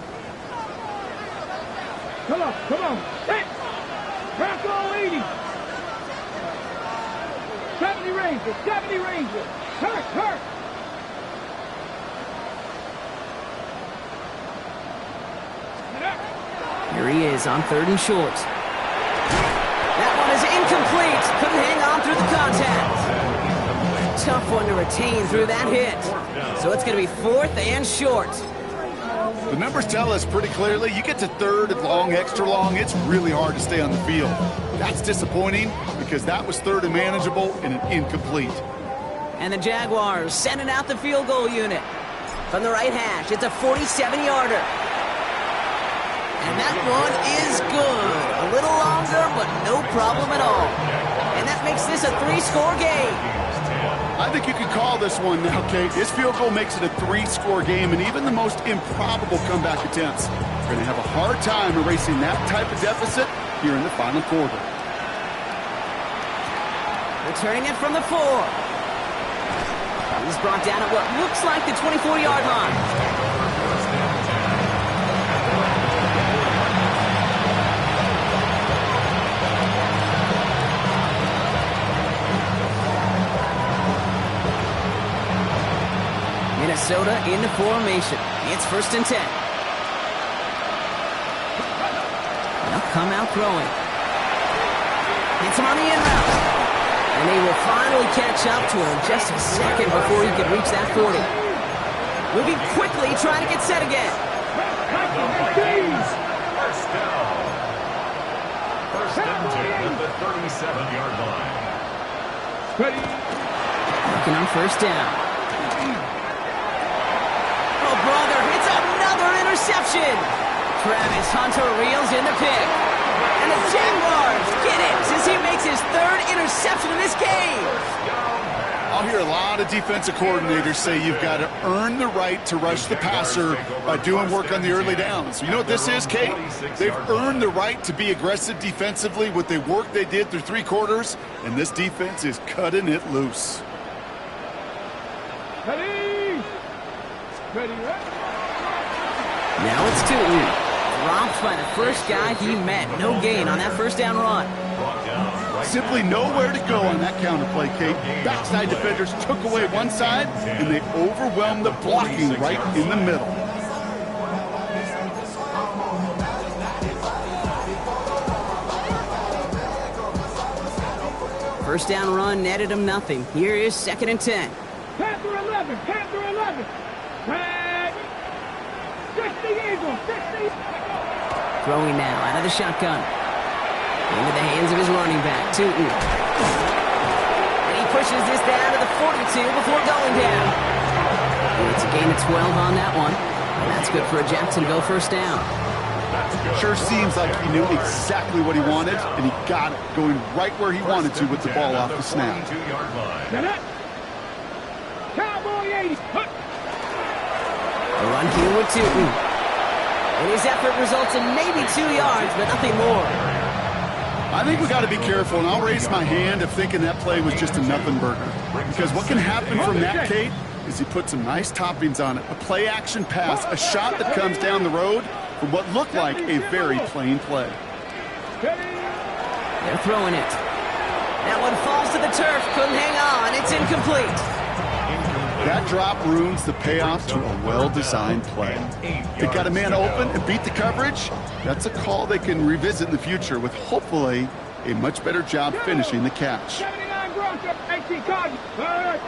Speaker 5: Come on. Set. Bronco 80. 70 Rangers. Hurt.
Speaker 3: Here he is on 3rd and short. That one is incomplete. Couldn't hang on through the contact. Tough one to retain through that hit. So it's going to be 4th and short.
Speaker 6: The numbers tell us pretty clearly, you get to 3rd and long, extra long, it's really hard to stay on the field. That's disappointing because that was 3rd and manageable and an incomplete.
Speaker 3: And the Jaguars sending out the field goal unit. From the right hash, it's a 47-yarder. And that one is good. A little longer, but no problem at all. And that makes this a 3-score game.
Speaker 6: I think you could call this one now, Kate. This field goal makes it a 3-score game, and even the most improbable comeback attempts are going to have a hard time erasing that type of deficit here in the final quarter.
Speaker 3: Returning it from the 4. He's brought down at what looks like the 24-yard line. Minnesota into formation. It's 1st and 10. They'll come out throwing. Hits him on the in route. And they will finally catch up to him just a second before he could reach that 40. Moving quickly, trying to get set again.
Speaker 4: First down. 1st and 10 at the 37-yard line.
Speaker 3: Looking on 1st down. Oh, brother, it's another interception. Travis Hunter reels in the pick. And the Jaguars get it as he makes his 3rd interception in this game.
Speaker 6: I'll hear a lot of defensive coordinators say you've got to earn the right to rush the passer by doing work on the early downs. You know what this is, Kate? They've earned the right to be aggressive defensively with the work they did through 3 quarters, and this defense is cutting it loose.
Speaker 3: Now it's Tootin. Dropped by the first guy he met. No gain on that 1st down run.
Speaker 6: Simply nowhere to go on that counter play, Kate. Backside defenders took away one side, and they overwhelmed the blocking right in the middle.
Speaker 3: First down run netted him nothing. Here is 2nd and 10.
Speaker 5: Panther 11, Panther 11. Red. 60 Eagles, 60.
Speaker 3: Throwing now out of the shotgun. Into the hands of his running back, Tootin. And he pushes this down to the 42 before going down. And it's a gain of 12 on that one. And that's good for a Jacksonville 1st down.
Speaker 6: Sure seems like he knew exactly what he wanted, and he got it, going right where he wanted to with the ball off the snap.
Speaker 5: Cowboy 80.
Speaker 3: A run here with Tootin. And his effort results in maybe 2 yards, but nothing more.
Speaker 6: I think we got to be careful, and I'll raise my hand of thinking that play was just a nothing burger. Because what can happen from that, Kate, is he put some nice toppings on it. A play-action pass, a shot that comes down the road for what looked like a very plain play.
Speaker 3: They're throwing it. That one falls to the turf. Couldn't hang on. It's incomplete.
Speaker 6: That drop ruins the payoff to a well-designed play. They got a man open and beat the coverage. That's a call they can revisit in the future with hopefully a much better job finishing the catch.
Speaker 5: 79 gross, 18 Cotton. Hurt.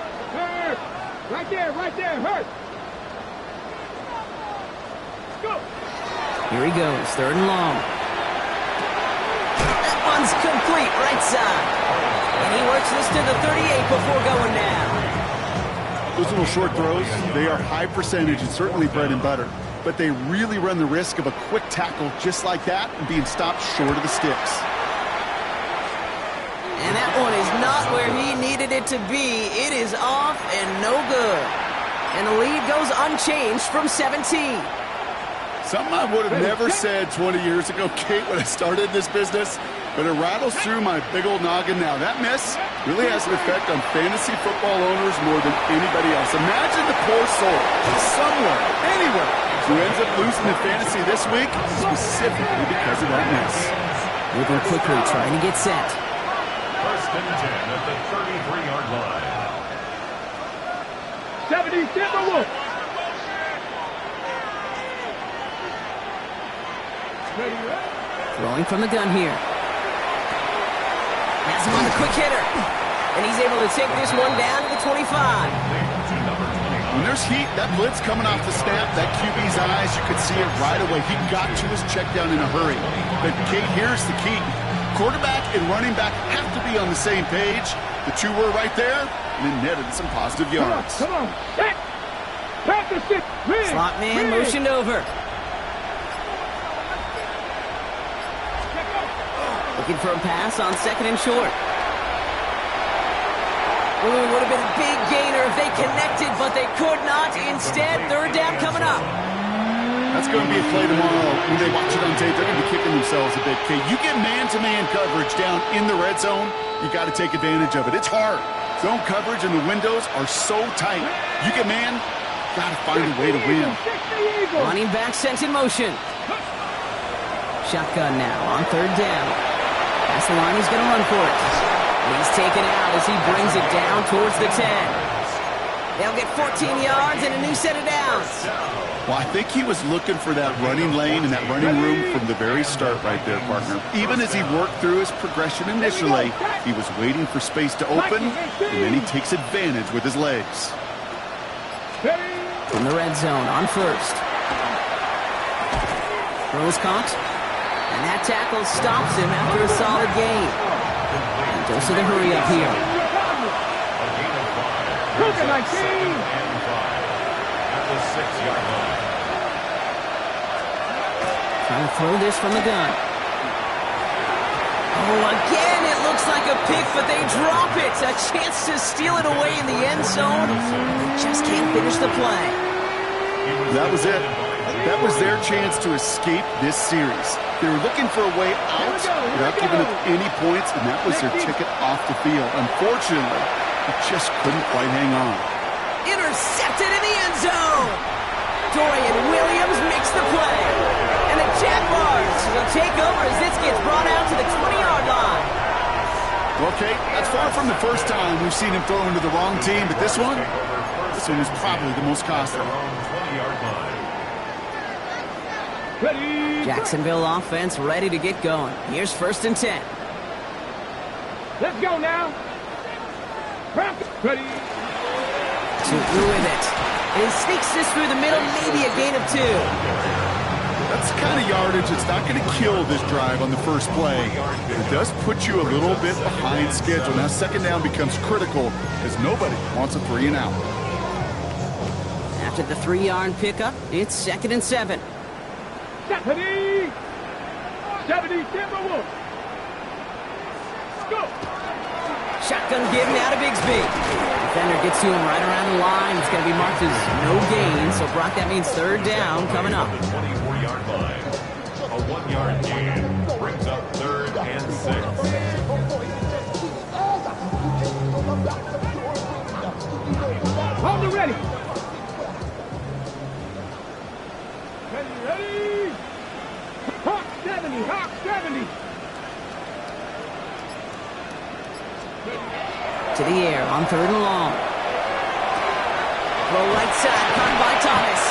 Speaker 5: Right there, hurt. Go.
Speaker 3: Here he goes, 3rd and long. That one's complete, right side. And he works this to the 38 before going down.
Speaker 6: Those little short throws, they are high percentage and certainly bread and butter. But they really run the risk of a quick tackle just like that and being stopped short of the sticks.
Speaker 3: And that one is not where he needed it to be. It is off and no good. And the lead goes unchanged from 17.
Speaker 6: Something I would have never said 20 years ago, Kate, when I started this business, but it rattles through my big old noggin now. That miss really has an effect on fantasy football owners more than anybody else. Imagine the poor soul, somewhere, anywhere, who ends up losing in fantasy this week, specifically because of that miss.
Speaker 3: Moving quickly, trying to get set.
Speaker 4: 1st and 10 at the 33-yard line.
Speaker 5: 70 Timberwolves.
Speaker 3: Throwing from the gun here. Has him on the quick hitter. And he's able to take this one down to the 25.
Speaker 6: When there's heat, that blitz coming off the snap, that QB's eyes, you could see it right away. He got to his check down in a hurry. But, Kate, here's the key. Quarterback and running back have to be on the same page. The two were right there, and then netted some positive yards.
Speaker 5: Come on.
Speaker 3: Slot man motioned over. Looking for a pass on 2nd and short. Ooh, would have been a big gainer if they connected, but they could not. Instead, 3rd down coming up.
Speaker 6: That's going to be a play tomorrow. When they watch it on tape, they're going to be kicking themselves a bit. Okay, you get man-to-man coverage down in the red zone, you got to take advantage of it. It's hard. Zone coverage and the windows are so tight. You get man, got to find a way to win.
Speaker 3: Running back sent in motion. Shotgun now on 3rd down. That's the line, he's going to run for it. And he's taken out as he brings it down towards the 10. They'll get 14 yards and a new set of downs.
Speaker 6: Well, I think he was looking for that running lane and that running room from the very start right there, partner. Even as he worked through his progression initially, he was waiting for space to open, and then he takes advantage with his legs.
Speaker 3: From the red zone on first. Throws caught. And that tackle stops him after a solid gain. And goes to the hurry up here.
Speaker 5: Second and 5
Speaker 4: at the 6-yard line.
Speaker 3: Trying to throw this from the gun. Oh, again, it looks like a pick, but they drop it. A chance to steal it away in the end zone. They just can't finish the play.
Speaker 6: That was it. That was their chance to escape this series. They were looking for a way out without giving up any points, and that was their ticket off the field. Unfortunately, they just couldn't quite hang on.
Speaker 3: Intercepted in the end zone. Dorian Williams makes the play. And the Jaguars will take over as this gets brought out to the 20-yard line.
Speaker 6: Okay, that's far from the first time we've seen him throw into the wrong team, but this one was probably the most costly.
Speaker 3: Jacksonville offense ready to get going. Here's 1st and 10.
Speaker 5: Let's go now. Ready.
Speaker 3: Through with it. And he sneaks this through the middle, maybe a gain of 2.
Speaker 6: That's the kind of yardage that's not going to kill this drive on the first play. It does put you a little bit behind schedule. Now 2nd down becomes critical as nobody wants a 3 and out.
Speaker 3: After the 3-yard pickup, it's 2nd and 7.
Speaker 5: 70 Timberwolves. Go.
Speaker 3: Shotgun give now to Bigsby. Defender gets to him right around the line. It's going to be marked as no gain. So, Brock, that means 3rd down coming up.
Speaker 4: The 24-yard line. A 1-yard gain brings up 3rd and 6.
Speaker 5: Hold it ready. Ready. Hawk 70. Hawk 70.
Speaker 3: To the air on 3rd and long. Throw right side, caught by Thomas.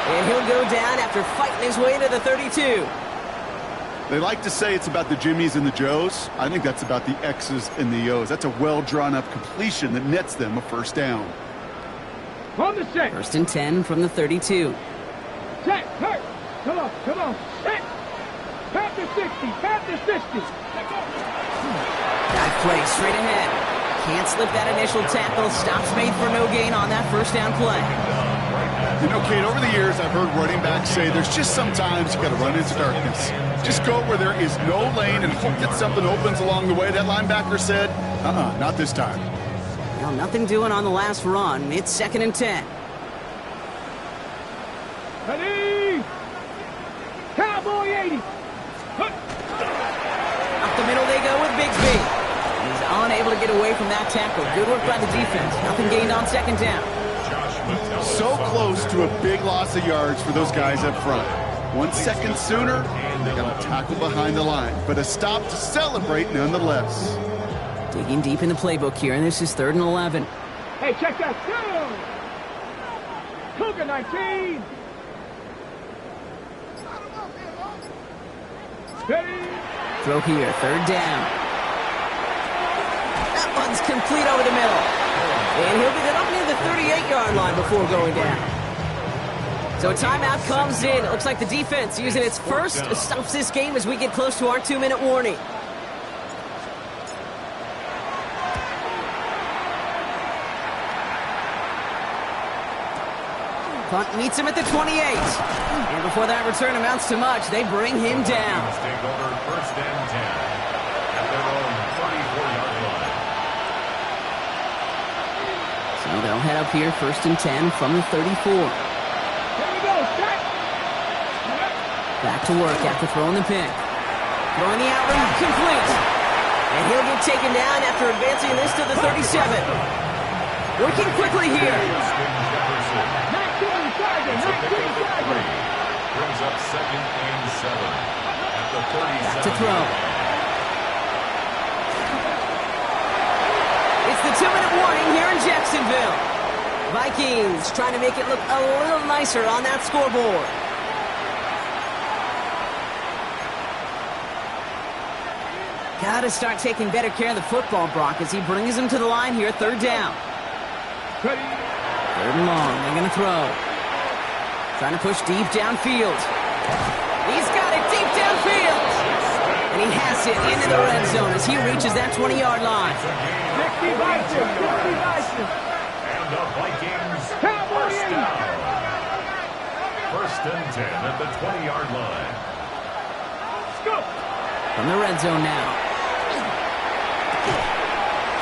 Speaker 3: And he'll go down after fighting his way to the 32.
Speaker 6: They like to say it's about the Jimmies and the Joes. I think that's about the X's and the O's. That's a well-drawn-up completion that nets them a 1st down.
Speaker 5: On the set.
Speaker 3: 1st and 10 from the 32.
Speaker 5: Set. Hey. Come on. Set. Pat the 60. Pat the 60.
Speaker 3: Dive play straight ahead. Can't slip that initial tackle. Stops made for no gain on that 1st down play.
Speaker 6: You know, Kate, over the years, I've heard running backs say there's just sometimes you got to run into darkness. Just go where there is no lane and hope that something opens along the way. That linebacker said, not this time.
Speaker 3: Well, nothing doing on the last run. It's 2nd and 10.
Speaker 5: Ready. Cowboy 80.
Speaker 3: Up the middle they go with Bigsby. He's unable to get away from that tackle. Good work by the defense. Nothing gained on 2nd down.
Speaker 6: So close to a big loss of yards for those guys up front. 1 second sooner, they got a tackle behind the line. But a stop to celebrate nonetheless.
Speaker 3: Digging deep in the playbook here, and this is 3rd and 11.
Speaker 5: Hey, check that. Down. Cougar 19. Ready.
Speaker 3: Throw here, 3rd down. That one's complete over the middle. And he'll get it up near the 38-yard line before going down. So a timeout comes in. It looks like the defense using its first stops this game as we get close to our 2-minute warning. Punt meets him at the 28. And before that return amounts to much, they bring him down.
Speaker 4: Take over 1st and 10 at their own 34-yard line.
Speaker 3: So they'll head up here 1st and 10 from the 34.
Speaker 5: Here we go. Set.
Speaker 3: Back to work after throwing the pick. Throwing the out route complete. And he'll get taken down after advancing this to the 37. Working quickly here.
Speaker 4: Brings up 2nd and 7 at the 37.
Speaker 3: Back to throw. It's the 2-minute warning here in Jacksonville. Vikings trying to make it look a little nicer on that scoreboard. Got to start taking better care of the football, Brock, as he brings him to the line here, third down. Third and long, they're going to throw. Trying to push deep downfield. He's got it deep downfield. And he has it into the red zone as he reaches that 20-yard line.
Speaker 5: 60 Vikings, 60 Vikings.
Speaker 4: And the Vikings first down. First and 10 at the 20-yard line.
Speaker 5: Go.
Speaker 3: From the red zone now.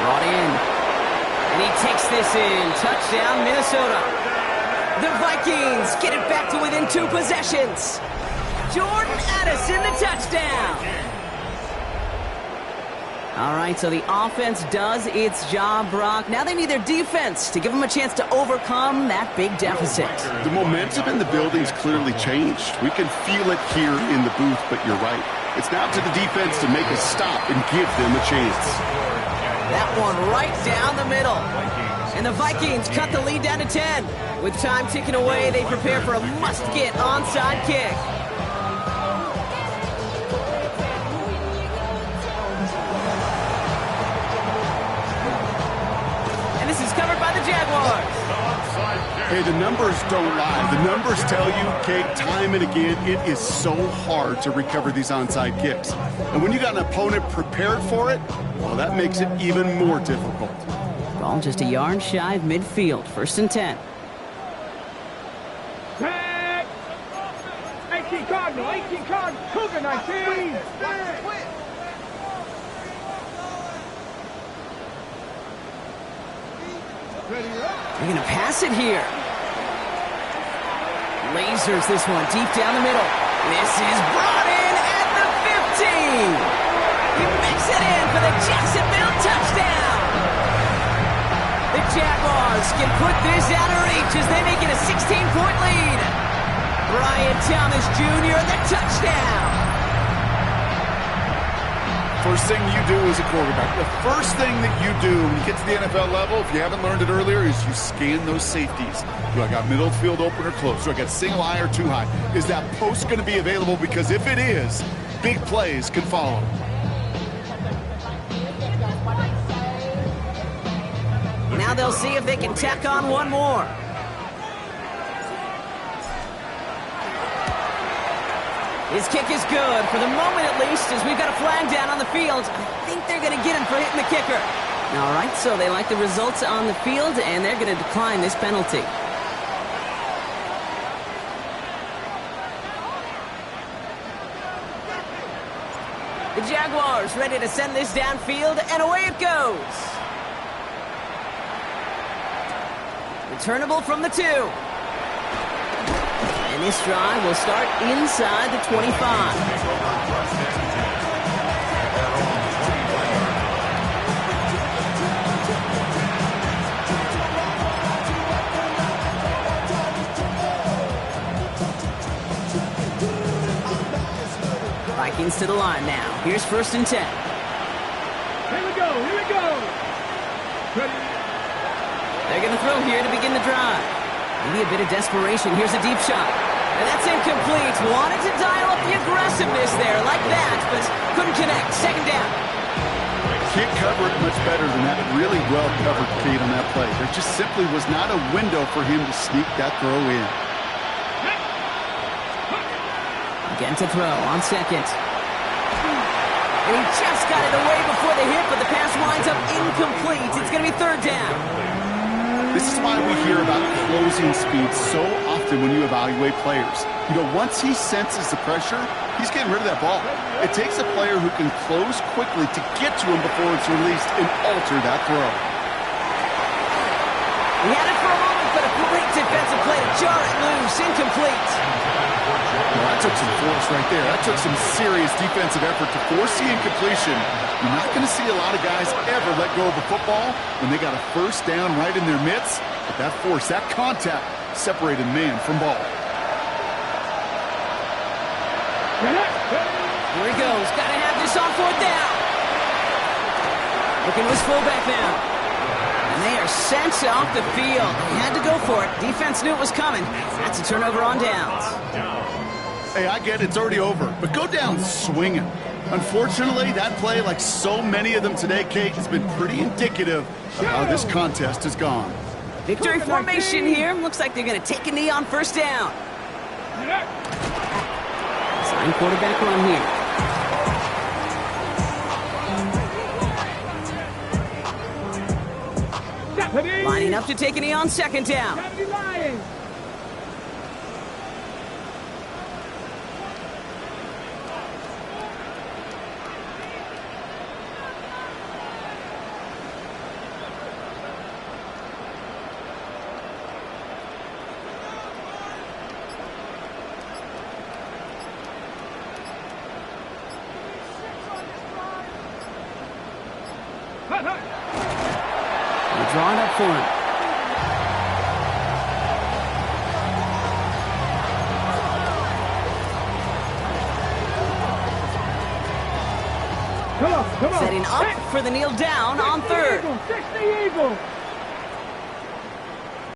Speaker 3: Brought in. And he takes this in. Touchdown, Minnesota. The Vikings get it back to within 2 possessions. Jordan Addison, the touchdown. All right, so the offense does its job, Brock. Now they need their defense to give them a chance to overcome that big deficit.
Speaker 6: The momentum in the building's clearly changed. We can feel it here in the booth, but you're right. It's now to the defense to make a stop and give them a chance.
Speaker 3: That one right down the middle. And the Vikings cut the lead down to 10. With time ticking away, they prepare for a must-get onside kick. And this is covered by the Jaguars.
Speaker 6: Hey, the numbers don't lie. The numbers tell you, Kate, time and again, it is so hard to recover these onside kicks. And when you got an opponent prepared for it, well, that makes it even more difficult.
Speaker 3: Ball just a yard shy of midfield. First and 10.
Speaker 5: Tag. 18 Cardinal, 18 Cardinal. Cougar 19.
Speaker 3: They're going to pass it here. Lasers this one deep down the middle. This is brought in at the 15. He makes it in for the Jacksonville touchdown. The Jaguars can put this out of reach as they make it a 16-point lead. Brian Thomas Jr., the touchdown.
Speaker 6: First thing you do as a quarterback, the first thing that you do when you get to the NFL level, if you haven't learned it earlier, is you scan those safeties. Do I got middle field open or close? Do I got single high or two high? Is that post going to be available? Because if it is, big plays can follow.
Speaker 3: Now they'll see if they can tack on one more. His kick is good, for the moment at least, as we've got a flag down on the field. I think they're going to get him for hitting the kicker. All right, so they like the results on the field, and they're going to decline this penalty. The Jaguars ready to send this downfield, and away it goes. Returnable from the 2. And this drive will start inside the 25. Vikings to the line now. Here's first and 10.
Speaker 5: Here we go, here we go. Ready.
Speaker 3: They're going to throw here to begin the drive. Maybe a bit of desperation. Here's a deep shot. And that's incomplete. Wanted to dial up the aggressiveness there like that, but couldn't connect. Second down.
Speaker 6: Can't cover it much better than that. Really well covered, Kate, on that play. There just simply was not a window for him to sneak that throw in.
Speaker 3: Again to throw on second. And he just got it away before the hit, but the pass winds up incomplete. It's going to be third down.
Speaker 6: This is why we hear about closing speed so often when you evaluate players. You know, once he senses the pressure, he's getting rid of that ball. It takes a player who can close quickly to get to him before it's released and alter that throw.
Speaker 3: He had it for a moment, but a great defensive play to jar it loose. Incomplete.
Speaker 6: Well, that took some force right there. That took some serious defensive effort to force the incompletion. You're not going to see a lot of guys ever let go of a football when they got a first down right in their midst. But that force, that contact, separated man from ball.
Speaker 3: Here he goes. Got to have this on fourth down. Looking to his fullback now. And they are sent off the field. They had to go for it. Defense knew it was coming. That's a turnover on downs.
Speaker 6: Hey, I get it. It's already over. But go down swinging. Unfortunately, that play, like so many of them today, Kate, has been pretty indicative of how this contest has gone.
Speaker 3: Victory formation here. Looks like they're going to take a knee on first down. Sign quarterback run here. Lining up to take a knee on second down. They're drawing up for him.
Speaker 5: Come on.
Speaker 3: Setting up for the kneel down on third.
Speaker 5: Six the Eagle.